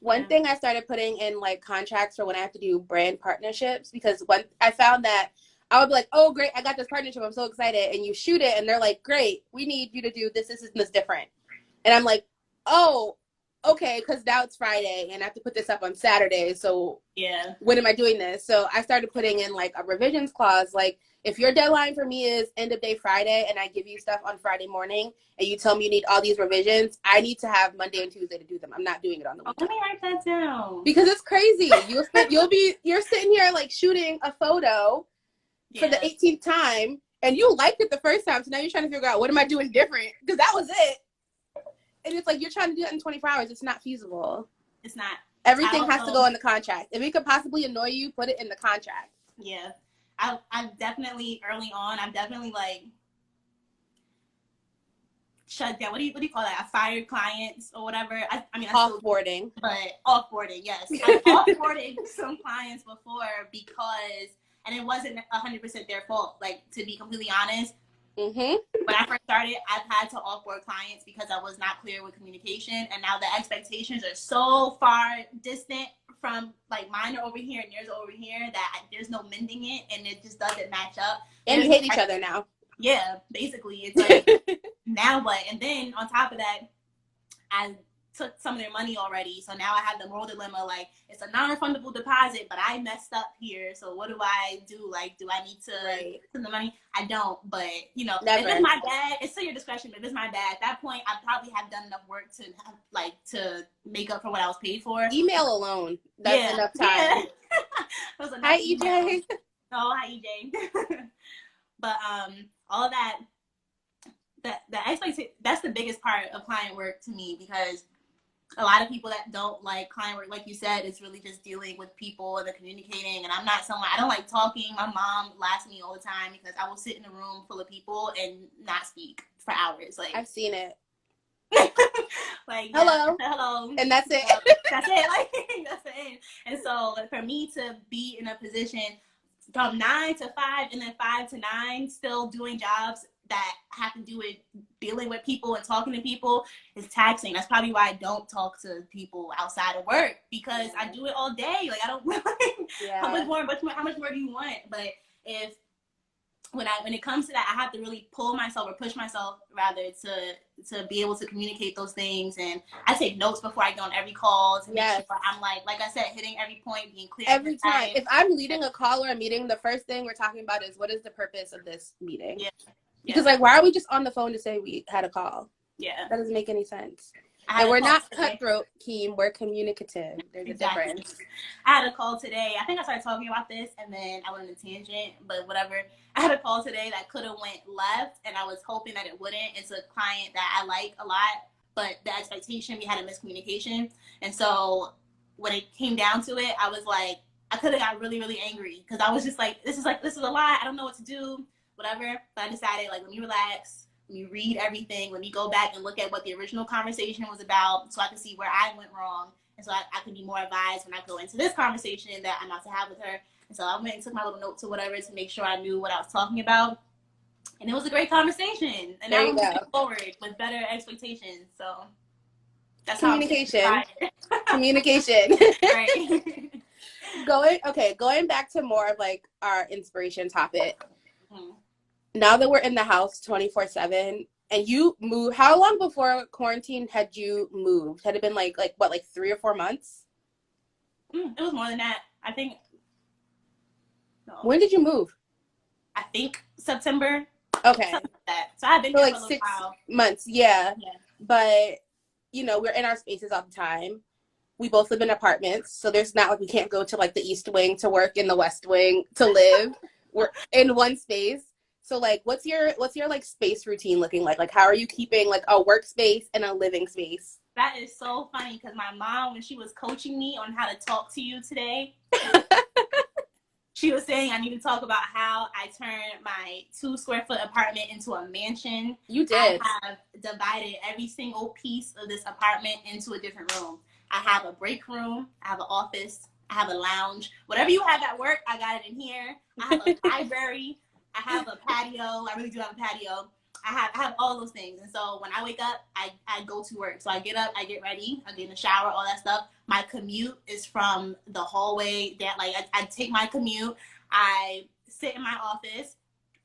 Speaker 2: One thing I started putting in like contracts for when I have to do brand partnerships, because when I found that I would be like, oh, great, I got this partnership, I'm so excited. And you shoot it and they're like, great, we need you to do this, and this different. And I'm like, oh, okay, because now it's Friday and I have to put this up on Saturday. So when am I doing this? So I started putting in like a revisions clause. Like, if your deadline for me is end of day Friday and I give you stuff on Friday morning and you tell me you need all these revisions, I need to have Monday and Tuesday to do them. I'm not doing it on the weekend.
Speaker 1: Let me write that down.
Speaker 2: Because it's crazy. You're sitting here like shooting a photo for the 18th time and you liked it the first time. So now you're trying to figure out, what am I doing different? Because that was it. And it's like, you're trying to do it in 24 hours. It's not feasible.
Speaker 1: It's not.
Speaker 2: Everything has to go in the contract. If it could possibly annoy you, put it in the contract.
Speaker 1: Yeah. I've definitely, early on, I've definitely like shut down. What do you call that? I fired clients or whatever. I mean,
Speaker 2: offboarding.
Speaker 1: But offboarding, yes. I've offboarded some clients before because, and it wasn't 100% their fault. Like, to be completely honest, when I first started, I've had to offboard clients because I was not clear with communication, and now the expectations are so far distant from, like, mine are over here and yours are over here that there's no mending it, and it just doesn't match up.
Speaker 2: And you hate each other now.
Speaker 1: Yeah, basically, it's like, now what? And then on top of that, I took some of their money already, so now I have the moral dilemma, like, it's a non-refundable deposit, but I messed up here, so what do I do? Like, do I need to send the money? I don't, but, you know, if it's my bad, it's to your discretion, but if it's my bad, at that point, I probably have done enough work to have, like, to make up for what I was paid for.
Speaker 2: Email alone, that's enough time. Hi, EJ.
Speaker 1: Oh, hi, EJ. But all that, the expectation, that's the biggest part of client work to me, because a lot of people that don't like client work, like you said, it's really just dealing with people and the communicating. And I'm not someone, I don't like talking. My mom laughs at me all the time because I will sit in a room full of people and not speak for hours. Like, I've
Speaker 2: seen it.
Speaker 1: Like,
Speaker 2: hello, and that's it.
Speaker 1: That's it. Like, that's it. And so for me to be in a position from 9 to 5 and then 5 to 9 still doing jobs that have to do with dealing with people and talking to people is taxing. That's probably why I don't talk to people outside of work, because I do it all day. Like, I don't how much more do you want? But when it comes to that, I have to really pull myself or push myself rather to be able to communicate those things. And I take notes before I go on every call to make sure I'm like I said, hitting every point, being clear
Speaker 2: every time. If I'm leading a call or a meeting, the first thing we're talking about is what is the purpose of this meeting?
Speaker 1: Yeah.
Speaker 2: Because like, why are we just on the phone to say we had a call?
Speaker 1: Yeah,
Speaker 2: that doesn't make any sense. And we're not cutthroat, Keem. We're communicative. There's a difference.
Speaker 1: I had a call today. I think I started talking about this, and then I went on a tangent, but whatever. I had a call today that could have went left, and I was hoping that it wouldn't. It's a client that I like a lot, but the expectation, we had a miscommunication. And so when it came down to it, I was like, I could have got really, really angry because I was just like, this is a lie. I don't know what to do, whatever. But I decided, like, let me relax. Let me read everything. Let me go back and look at what the original conversation was about so I can see where I went wrong. And so I can be more advised when I go into this conversation that I'm about to have with her. And so I went and took my little notes or whatever to make sure I knew what I was talking about. And it was a great conversation. And now I'm moving forward with better expectations. So that's
Speaker 2: communication. Communication.
Speaker 1: Right.
Speaker 2: Going back to more of like our inspiration topic. Mm-hmm. Now that we're in the house 24/7 and you moved, how long before quarantine had you moved? Had it been like 3 or 4 months?
Speaker 1: It was more than that. I think.
Speaker 2: No. When did you move?
Speaker 1: I think September.
Speaker 2: Okay.
Speaker 1: Like that. So I've been here for like
Speaker 2: 6 months. Yeah. But you know, we're in our spaces all the time. We both live in apartments, so there's not like we can't go to like the East Wing to work in the West Wing to live. We're in one space. So like, what's your like space routine looking like? Like, how are you keeping like a workspace and a living space?
Speaker 1: That is so funny because my mom, when she was coaching me on how to talk to you today, she was saying I need to talk about how I turned my 2 square foot apartment into a mansion.
Speaker 2: You did.
Speaker 1: I have divided every single piece of this apartment into a different room. I have a break room. I have an office. I have a lounge. Whatever you have at work, I got it in here. I have a library. I have a patio. I really do have a patio. I have all those things. And so when I wake up, I go to work. So I get up, I get ready, I get in the shower, all that stuff. My commute is from the hallway down. Like I take my commute. I sit in my office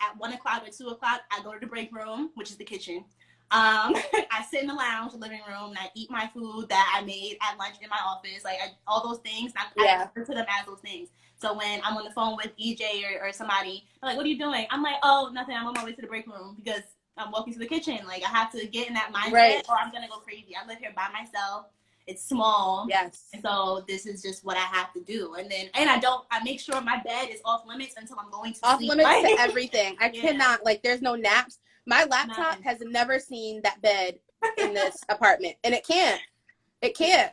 Speaker 1: at 1 o'clock or 2 o'clock. I go to the break room, which is the kitchen. I sit in the lounge, the living room, and I eat my food that I made at lunch in my office. Like all those things, I refer to them as those things. So when I'm on the phone with EJ or somebody, they're like, what are you doing? I'm like, oh, nothing. I'm on my way to the break room because I'm walking to the kitchen. Like I have to get in that mindset or I'm going to go crazy. I live here by myself. It's small.
Speaker 2: Yes.
Speaker 1: And so this is just what I have to do. And I make sure my bed is off limits until I'm going to sleep.
Speaker 2: Off limits to everything. I cannot, like, there's no naps. My laptop has never seen that bed in this apartment. And it can't.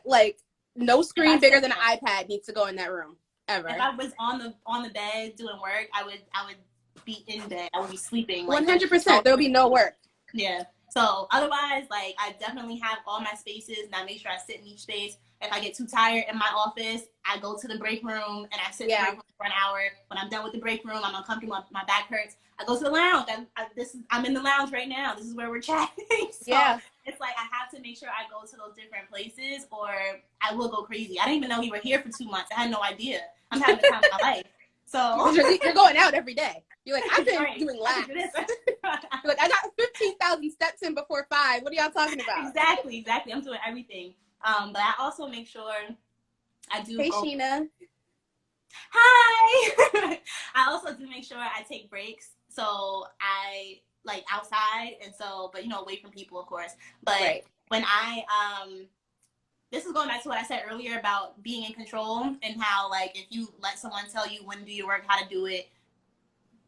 Speaker 2: Like, no screen bigger than an iPad needs to go in that room. Ever.
Speaker 1: If I was on the bed doing work, I would be in bed. I would be sleeping.
Speaker 2: 100%. There'll be no work.
Speaker 1: Yeah. So otherwise, like I definitely have all my spaces, and I make sure I sit in each space. If I get too tired in my office, I go to the break room and I sit in the break room for an hour. When I'm done with the break room, I'm uncomfortable. My back hurts. I go to the lounge. I'm in the lounge right now. This is where we're chatting. So it's like I have to make sure I go to those different places, or I will go crazy. I didn't even know you were here for 2 months. I had no idea. I'm having the time of my life. So
Speaker 2: you're going out every day. You're like, I've been doing laps. You're like, I got 15,000 steps in before 5. What are y'all talking about?
Speaker 1: Exactly. I'm doing everything. But I also make sure I do.
Speaker 2: Hey, Sheena.
Speaker 1: Hi. I also do make sure I take breaks. So I like outside, and so, but away from people, of course. But when this is going back to what I said earlier about being in control and how, like, if you let someone tell you when to do your work, how to do it,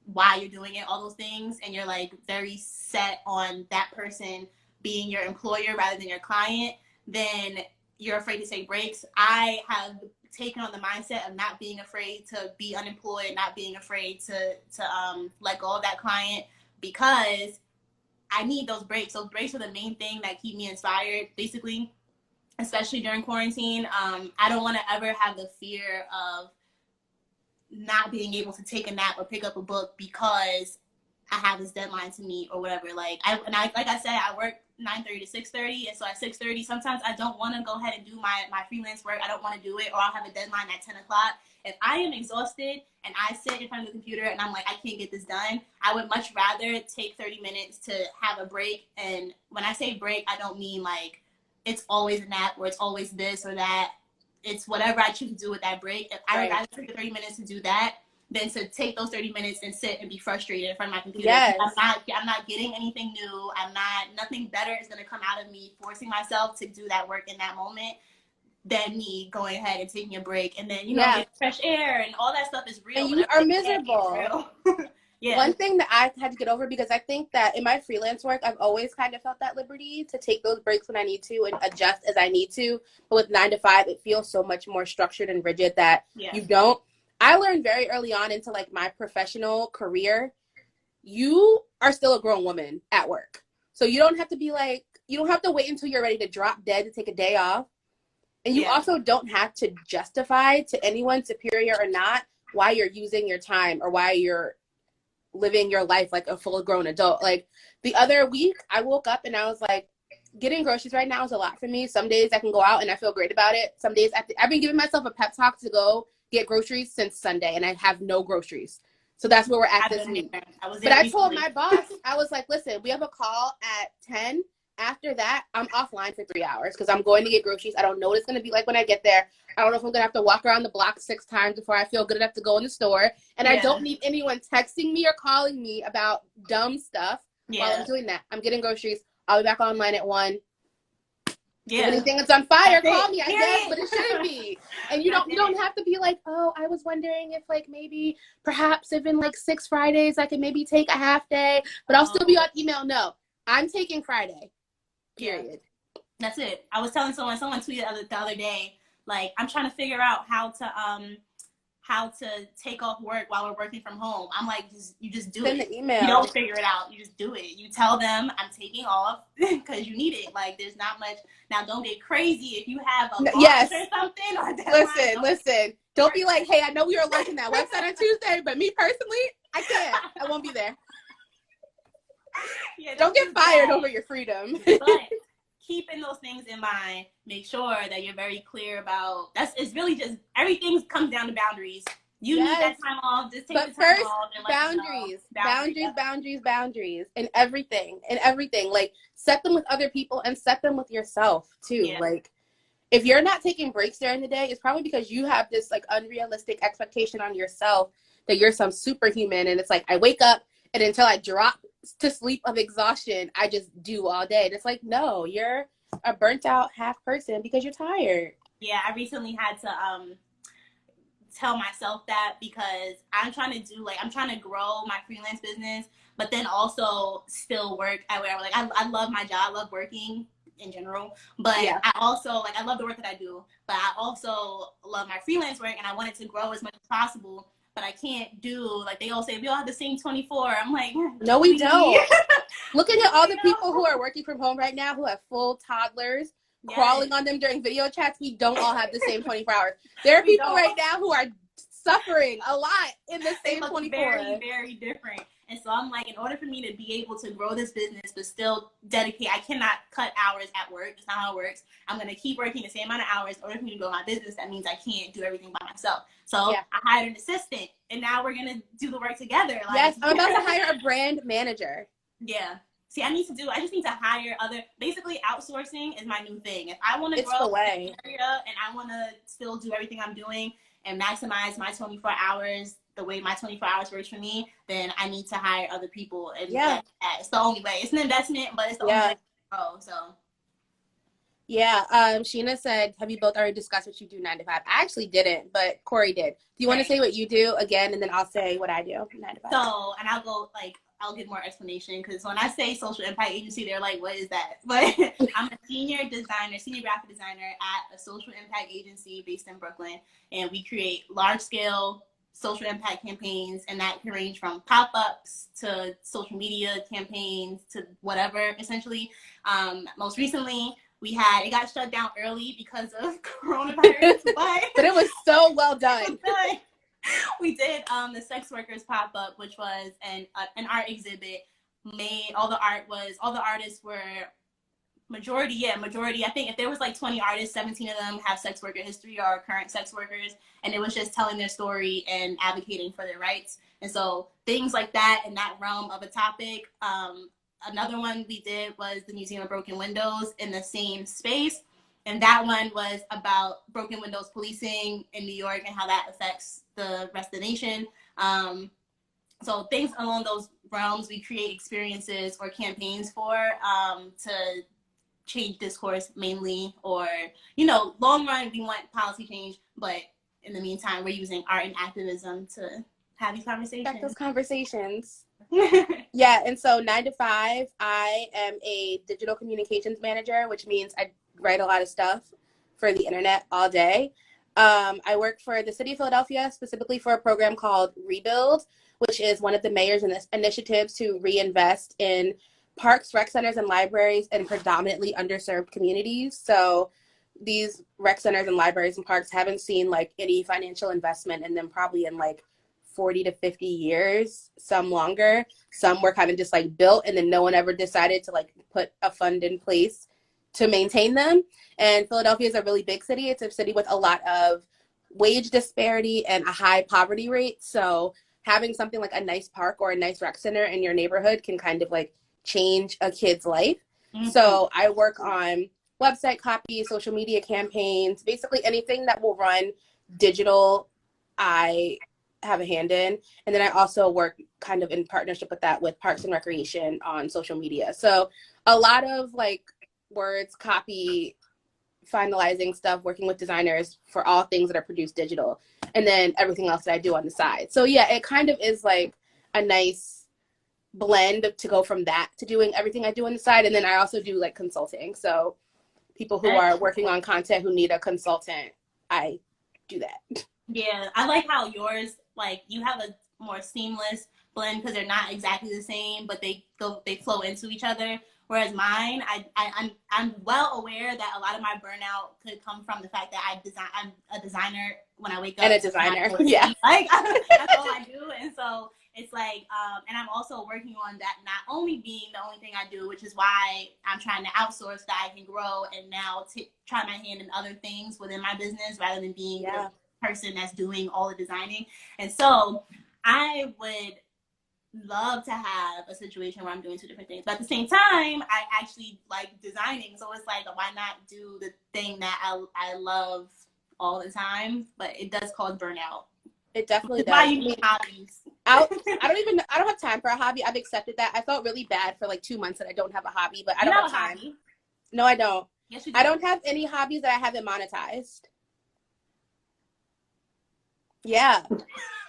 Speaker 1: why you're doing it, all those things, and you're like very set on that person being your employer rather than your client, then you're afraid to take breaks. I have taken on the mindset of not being afraid to be unemployed, not being afraid to let go of that client, because I need those breaks. Those breaks are the main thing that keep me inspired, basically, especially during quarantine. I don't want to ever have the fear of not being able to take a nap or pick up a book because I have this deadline to meet or whatever. Like like I said, I work 9:30 to 6:30, and so at 6:30, sometimes I don't want to go ahead and do my freelance work. I don't want to do it, or I'll have a deadline at 10 o'clock. If I am exhausted and I sit in front of the computer and I'm like, I can't get this done, I would much rather take 30 minutes to have a break. And when I say break, I don't mean like it's always a nap or it's always this or that. It's whatever I choose to do with that break. If I would rather take the 30 minutes to do that than to take those 30 minutes and sit and be frustrated in front of my computer.
Speaker 2: Yes.
Speaker 1: I'm not getting anything new. Nothing better is going to come out of me forcing myself to do that work in that moment than me going ahead and taking a break. And then, get fresh air and all that stuff is real.
Speaker 2: And you are miserable.
Speaker 1: Yeah.
Speaker 2: One thing that I had to get over, because I think that in my freelance work, I've always kind of felt that liberty to take those breaks when I need to and adjust as I need to. But with 9 to 5, it feels so much more structured and rigid that you don't. I learned very early on into like my professional career, you are still a grown woman at work. So you don't have to be like, you don't have to wait until you're ready to drop dead to take a day off. And you also don't have to justify to anyone, superior or not, why you're using your time or why you're living your life like a full grown adult. Like the other week I woke up and I was like, getting groceries right now is a lot for me. Some days I can go out and I feel great about it. Some days I've been giving myself a pep talk to go get groceries since Sunday and I have no groceries. So that's where we're at this week. But I told my boss, I was like, listen, we have a call at 10. After that, I'm offline for 3 hours because I'm going to get groceries. I don't know what it's going to be like when I get there. I don't know if I'm going to have to walk around the block 6 times before I feel good enough to go in the store. And I don't need anyone texting me or calling me about dumb stuff while I'm doing that. I'm getting groceries. I'll be back online at 1. If anything that's on fire, call me, I guess, but it shouldn't be. And you don't have to be like, oh, I was wondering if like maybe perhaps if in like 6 Fridays I could maybe take a half day, but I'll still be on email. No, I'm taking Friday. Period.
Speaker 1: That's it. I was telling someone tweeted the other day, like, I'm trying to figure out how to take off work while we're working from home. I'm like, you just do
Speaker 2: Send
Speaker 1: it.
Speaker 2: The email.
Speaker 1: You don't figure it out. You just do it. You tell them I'm taking off because you need it. Like, there's not much. Now, don't get crazy if you have a launch or something. Or
Speaker 2: listen. Don't be like, hey, I know we were launching that website on Tuesday, but me personally, I can't. I won't be there. Don't get fired over your freedom.
Speaker 1: But keeping those things in mind, make sure that you're very clear about it's really just everything comes down to boundaries. You need that time off. Just take the time off.
Speaker 2: Boundaries, and everything. Like set them with other people and set them with yourself too. Yeah. Like if you're not taking breaks during the day, it's probably because you have this like unrealistic expectation on yourself that you're some superhuman. And it's like I wake up and until I drop to sleep of exhaustion, I just do all day. And it's like, no, you're a burnt out half person because you're tired.
Speaker 1: Yeah, I recently had to tell myself that because I'm trying to grow my freelance business, but then also still work at where like I love my job, I love working in general, but I also I love the work that I do, but I also love my freelance work and I want it to grow as much as possible. But I can't do, like they all say, we all have the same 24. I'm like,
Speaker 2: no, we don't. Looking at all the people who are working from home right now who have full toddlers crawling on them during video chats, we don't all have the same 24 hours. There are people right now who are suffering a lot in the same 24.
Speaker 1: Very, very different. And so I'm like, in order for me to be able to grow this business, but still dedicate, I cannot cut hours at work. That's not how it works. I'm going to keep working the same amount of hours in order for me to grow my business. That means I can't do everything by myself. So I hired an assistant, and now we're going to do the work together. Like,
Speaker 2: yes, I'm about to hire a brand manager.
Speaker 1: Yeah. See, I just need to hire basically outsourcing is my new thing. If I want to grow
Speaker 2: the way.
Speaker 1: An area and I want to still do everything I'm doing and maximize my 24 hours the way my 24 hours works for me, then I need to hire other people. And it's the only way. It's an investment, but it's the only way to grow. So.
Speaker 2: Yeah. Sheena said, have you both already discussed what you do 9 to 5? I actually didn't, but Corey did. Do you want to say what you do again, and then I'll say what I do 9 to 5?
Speaker 1: So, and I'll give more explanation because when I say social impact agency, they're like, what is that? But I'm a senior graphic designer at a social impact agency based in Brooklyn. And we create large scale social impact campaigns, and that can range from pop-ups to social media campaigns to whatever, essentially. Most recently, it got shut down early because of coronavirus, but
Speaker 2: it was so well done.
Speaker 1: We did the sex workers pop up, which was an art exhibit. Made all the artists were majority. I think if there was like 20 artists, 17 of them have sex worker history or are current sex workers, and it was just telling their story and advocating for their rights. And so things like that in that realm of a topic. Another one we did was the Museum of Broken Windows in the same space. And that one was about broken windows policing in New York and how that affects the rest of the nation. So things along those realms, we create experiences or campaigns for to change discourse mainly, or, long run, we want policy change, but in the meantime, we're using art and activism to have these conversations.
Speaker 2: Back those conversations. Yeah, and so 9 to 5, I am a digital communications manager, which means I write a lot of stuff for the internet all day. I work for the city of Philadelphia, specifically for a program called Rebuild, which is one of the mayor's initiatives to reinvest in parks, rec centers, and libraries in predominantly underserved communities. So these rec centers and libraries and parks haven't seen like any financial investment in them probably in like 40 to 50 years, some longer. Some were kind of just like built and then no one ever decided to like put a fund in place to maintain them. And Philadelphia is a really big city. It's a city with a lot of wage disparity and a high poverty rate. So having something like a nice park or a nice rec center in your neighborhood can kind of like change a kid's life. Mm-hmm. So I work on website copy, social media campaigns, basically anything that will run digital, I have a hand in. And then I also work kind of in partnership with that with Parks and Recreation on social media. So a lot of like words, copy, finalizing stuff, working with designers for all things that are produced digital, and then everything else that I do on the side. So yeah, it kind of is like a nice blend to go from that to doing everything I do on the side. And then I also do like consulting. So people who are working on content who need a consultant, I do that.
Speaker 1: Yeah, I like how yours, like, you have a more seamless blend because they're not exactly the same, but they flow into each other. Whereas mine, I'm well aware that a lot of my burnout could come from the fact that I'm a designer when I wake up.
Speaker 2: And a designer, yeah.
Speaker 1: Like, that's all I do. And so it's like, and I'm also working on that not only being the only thing I do, which is why I'm trying to outsource so that I can grow and now try my hand in other things within my business rather than being the person that's doing all the designing. And so I would love to have a situation where I'm doing two different things, but at the same time I actually like designing, so it's like, why not do the thing that I love all the time? But it does cause burnout.
Speaker 2: It definitely does.
Speaker 1: Why you need hobbies.
Speaker 2: I don't have time for a hobby. I've accepted that. I felt really bad for like 2 months that I don't have a hobby, but I don't have time. Hobby? No, I don't.
Speaker 1: Yes, you do.
Speaker 2: I don't have any hobbies that I haven't monetized. Yeah.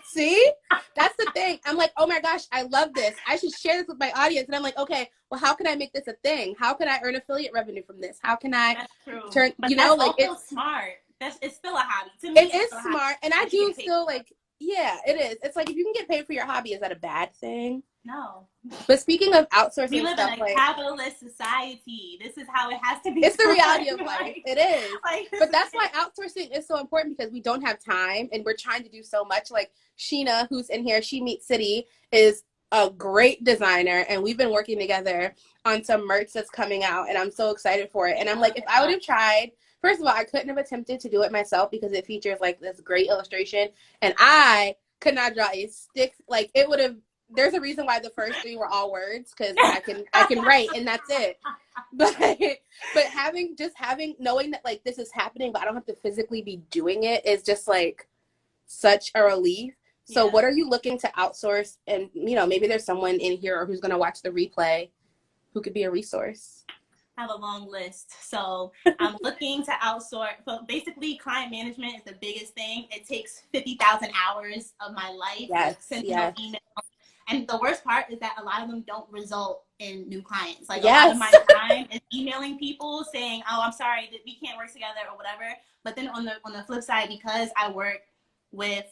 Speaker 2: See? That's the thing. I'm like, oh my gosh, I love this. I should share this with my audience. And I'm like, okay, well, how can I make this a thing? How can I earn affiliate revenue from this? How can I turn, but
Speaker 1: it's smart. It's still a hobby. To me,
Speaker 2: it is smart. And I do still like, yeah, it is. It's like, if you can get paid for your hobby, is that a bad thing?
Speaker 1: No.
Speaker 2: But speaking of outsourcing,
Speaker 1: we live in a capitalist society. This is how it has to be.
Speaker 2: It's the reality of life. It is. But that's why outsourcing is so important, because we don't have time and we're trying to do so much. Like Sheena, who's in here, She Meets City, is a great designer, and we've been working together on some merch that's coming out, and I'm so excited for it. And I'm like, if I would have tried, first of all, I couldn't have attempted to do it myself because it features like this great illustration, and I could not draw a stick. Like, it would have. There's a reason why the first 3 were all words, because I can write and that's it. But knowing that like this is happening, but I don't have to physically be doing it, is just like such a relief. So what are you looking to outsource? And maybe there's someone in here who's gonna watch the replay who could be a resource.
Speaker 1: I have a long list. So I'm looking to outsource. So basically, client management is the biggest thing. It takes 50,000 hours of my life.
Speaker 2: Yes.
Speaker 1: Email. And the worst part is that a lot of them don't result in new clients. Like, a lot of my time is emailing people saying, oh, I'm sorry that we can't work together or whatever. But then on the flip side, because I work with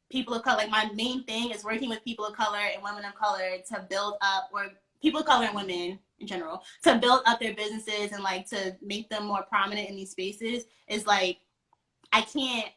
Speaker 1: people of color, like, my main thing is working with people of color and women of color to build up, or people of color and women in general, to build up their businesses and like to make them more prominent in these spaces, is like, I can't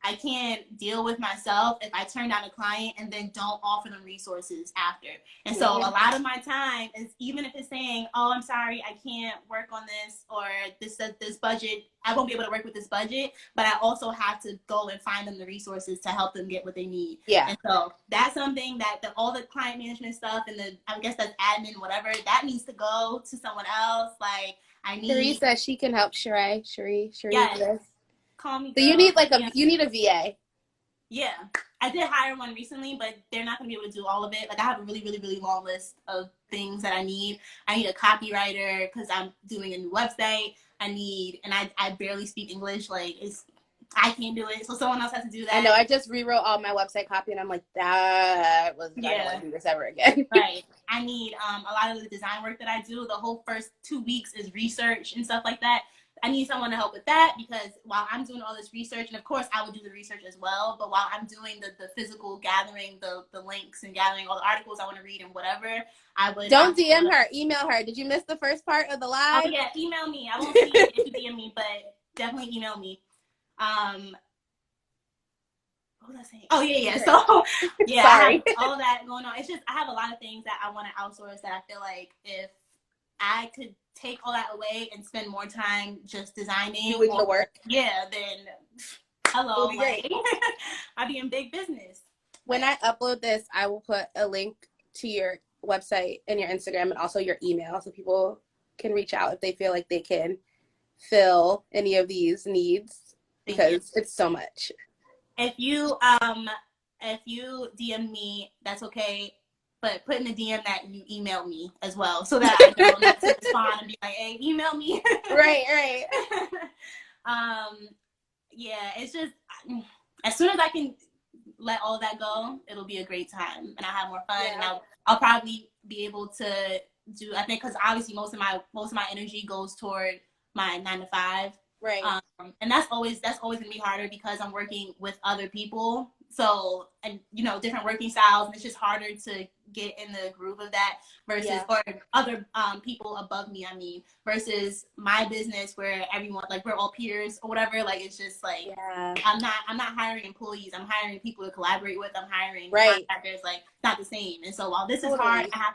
Speaker 1: I can't deal with myself if I turn down a client and then don't offer them resources after. And so a lot of my time is, even if it's saying, oh, I'm sorry, I can't work on this, or this budget, I won't be able to work with this budget, but I also have to go and find them the resources to help them get what they need.
Speaker 2: Yeah.
Speaker 1: And so that's something that all the client management stuff and I guess that's admin, whatever, that needs to go to someone else. Like, I need.
Speaker 2: Cherie says she can help Cherie.
Speaker 1: Yes. Call me.
Speaker 2: So
Speaker 1: girl.
Speaker 2: you need you need a VA.
Speaker 1: Yeah, I did hire one recently, but they're not going to be able to do all of it. Like, I have a really, really, really long list of things that I need. I need a copywriter because I'm doing a new website. And I barely speak English. Like, I can't do it, so someone else has to do that.
Speaker 2: I know. I just rewrote all my website copy, and I'm like, I don't want to do this ever again.
Speaker 1: Right. I need a lot of the design work that I do. The whole first 2 weeks is research and stuff like that. I need someone to help with that, because while I'm doing all this research, and of course I would do the research as well, but while I'm doing the physical gathering, the links and gathering all the articles I want to read and whatever, Don't
Speaker 2: DM her, email her. Did you miss the first part of the live?
Speaker 1: Oh yeah, email me. I won't see it if you DM me, but definitely email me. What was I saying? Oh yeah. So yeah,
Speaker 2: Sorry.
Speaker 1: I have all of that going on. It's just, I have a lot of things that I want to outsource that I feel like if I could take all that away and spend more time just designing,
Speaker 2: doing the work,
Speaker 1: then hello, like, I'd be in big business.
Speaker 2: When I upload this, I will put a link to your website and your Instagram and also your email, so people can reach out if they feel like they can fill any of these needs, because it's so much.
Speaker 1: If you DM me, that's okay. But put in the DM that you email me as well, so that I know not to respond and be like, hey, email me.
Speaker 2: Right.
Speaker 1: Yeah, it's just, as soon as I can let all that go, it'll be a great time, and I'll have more fun. Yeah. And I'll probably be able to do, I think, because obviously most of my energy goes toward my 9 to 5.
Speaker 2: Right.
Speaker 1: And that's always gonna be harder because I'm working with other people. So, and different working styles, and it's just harder to get in the groove of that versus or other people above me, versus my business where everyone, like, we're all peers or whatever. Like, it's just like, I'm not hiring employees, I'm hiring people to collaborate with, I'm hiring contractors. Like, it's not the same. And so while this is hard, I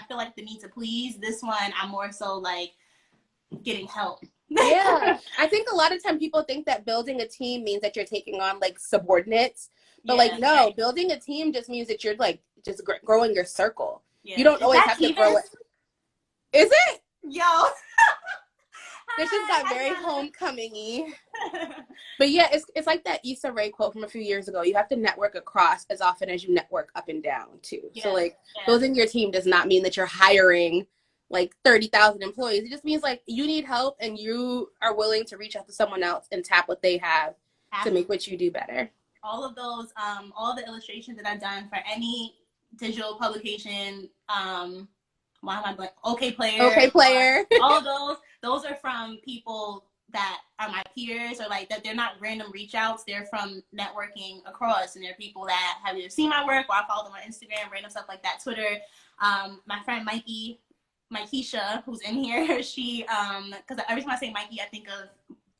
Speaker 1: feel like the need to please. This one, I'm more so like getting help.
Speaker 2: Yeah, I think a lot of time people think that building a team means that you're taking on like subordinates, but like no, building a team just means that you're like just growing your circle. Yeah. You don't always have to grow it. Is it?
Speaker 1: Yo.
Speaker 2: This just got very homecoming-y. But yeah, it's like that Issa Rae quote from a few years ago. You have to network across as often as you network up and down too. Yeah. So like building your team does not mean that you're hiring like 30,000 employees. It just means like you need help and you are willing to reach out to someone else and tap what they have to make what you do better.
Speaker 1: All of those, all the illustrations that I've done for any digital publication, why am I blank? Okay Player. All those are from people that are my peers, or like that they're not random reach outs. They're from networking across, and they're people that have either seen my work or I follow them on Instagram, random stuff like that, Twitter. My friend Keisha, who's in here, she, because every time I say Mikey, I think of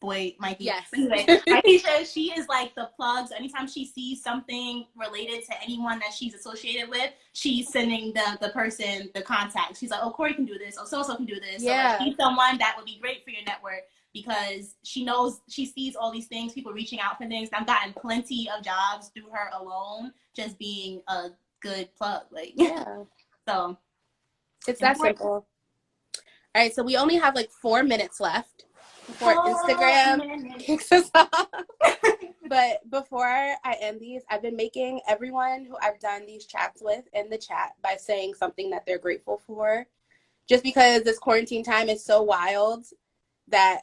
Speaker 1: boy Mikey.
Speaker 2: Yes.
Speaker 1: Anyway, Keisha, she is like the plug. So anytime she sees something related to anyone that she's associated with, she's sending the person the contact. She's like, oh, Corey can do this. Oh, so-and-so can do this.
Speaker 2: Yeah.
Speaker 1: So like, she's someone that would be great for your network, because she sees all these things, people reaching out for things. I've gotten plenty of jobs through her alone, just being a good plug. Like,
Speaker 2: yeah.
Speaker 1: So
Speaker 2: it's that simple. All right, so we only have like 4 minutes left before Instagram kicks us off. But before I end these, I've been making everyone who I've done these chats with in the chat by saying something that they're grateful for. Just because this quarantine time is so wild that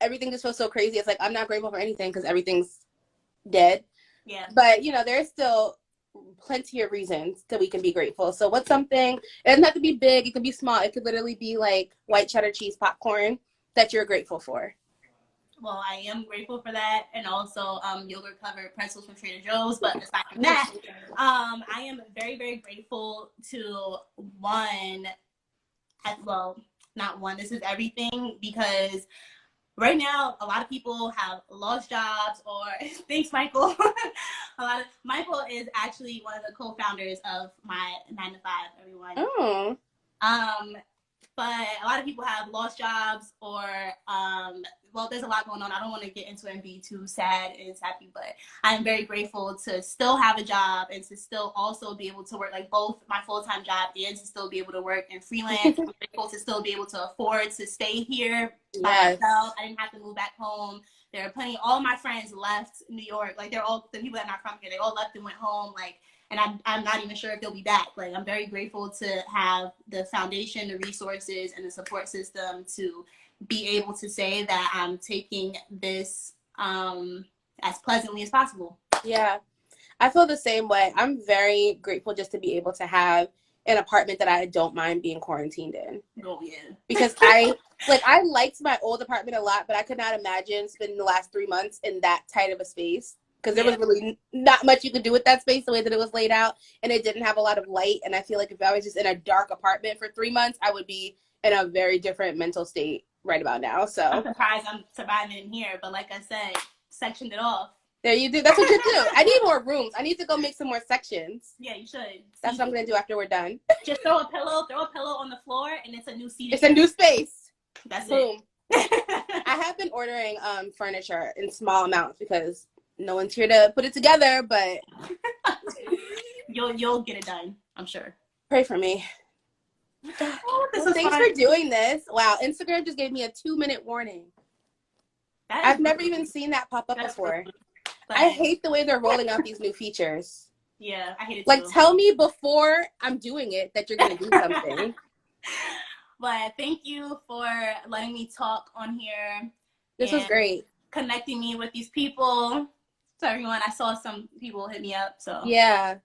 Speaker 2: everything just feels so crazy. It's like, I'm not grateful for anything because everything's dead.
Speaker 1: Yeah.
Speaker 2: But, there's still plenty of reasons that we can be grateful. So what's something, it doesn't have to be big, it could be small, it could literally be like white cheddar cheese popcorn that you're grateful for.
Speaker 1: Well, I am grateful for that, and also yogurt covered pretzels from Trader Joe's. But aside from that, I am very, very grateful to not one, this is everything, because right now, a lot of people have lost jobs or thanks, Michael. Michael is actually one of the co-founders of my 9 to 5, everyone.
Speaker 2: Oh.
Speaker 1: But a lot of people have lost jobs or well, there's a lot going on. I don't want to get into it and be too sad and happy, but I'm very grateful to still have a job and to still also be able to work like both my full-time job and to still be able to work in freelance. I'm grateful to still be able to afford to stay here by myself. I didn't have to move back home. There are plenty, all my friends left New York. Like they're all, the people that are not from here, they all left and went home. Like, and I'm not even sure if they'll be back. Like, I'm very grateful to have the foundation, the resources, and the support system to be able to say that I'm taking this as pleasantly as possible.
Speaker 2: Yeah, I feel the same way. I'm very grateful just to be able to have an apartment that I don't mind being quarantined in.
Speaker 1: Oh, yeah.
Speaker 2: Because I liked my old apartment a lot, but I could not imagine spending the last 3 months in that tight of a space. Because there was really not much you could do with that space the way that it was laid out. And it didn't have a lot of light. And I feel like if I was just in a dark apartment for 3 months, I would be in a very different mental state right about now. So
Speaker 1: I'm surprised I'm surviving in here. But like I said, sectioned it off.
Speaker 2: There you do. That's what you do. I need more rooms. I need to go make some more sections.
Speaker 1: Yeah, you should.
Speaker 2: That's what I'm going to do after we're done.
Speaker 1: Just throw a pillow on the floor, and it's a new seat.
Speaker 2: It's a new space.
Speaker 1: That's
Speaker 2: Boom.
Speaker 1: it.
Speaker 2: I have been ordering furniture in small amounts because no one's here to put it together, but
Speaker 1: you'll get it done, I'm sure.
Speaker 2: Pray for me. Thanks for doing this. Wow, Instagram just gave me a 2-minute warning. I've never even seen that pop up before. I hate the way they're rolling out these new features.
Speaker 1: Yeah, I hate it too.
Speaker 2: Like, tell me before I'm doing it that you're going to do something.
Speaker 1: But thank you for letting me talk on here.
Speaker 2: This was great.
Speaker 1: Connecting me with these people. So everyone, I saw some people hit me up. So
Speaker 2: yeah.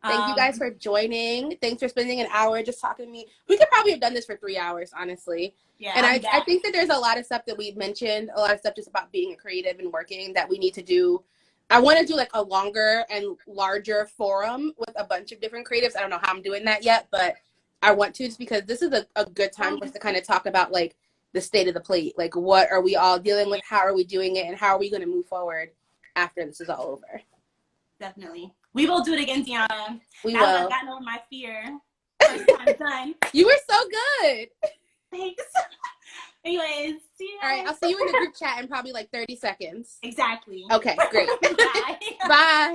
Speaker 2: Thank you guys for joining. Thanks for spending an hour just talking to me. We could probably have done this for 3 hours, honestly. Yeah, and I think that there's a lot of stuff that we've mentioned, a lot of stuff just about being a creative and working that we need to do. I want to do like a longer and larger forum with a bunch of different creatives. I don't know how I'm doing that yet, but I want to, just because this is a good time for us to kind of talk about like the state of the plate. Like, what are we all dealing with? How are we doing it? And how are we going to move forward after this is all over?
Speaker 1: Definitely. We will do it again, Deanna.
Speaker 2: We will.
Speaker 1: I've gotten over my fear. First time done.
Speaker 2: You were so good.
Speaker 1: Thanks. Anyways, see you.
Speaker 2: All right, I'll see you in the group chat in probably like 30 seconds.
Speaker 1: Exactly.
Speaker 2: Okay, great.
Speaker 1: Bye.
Speaker 2: Bye.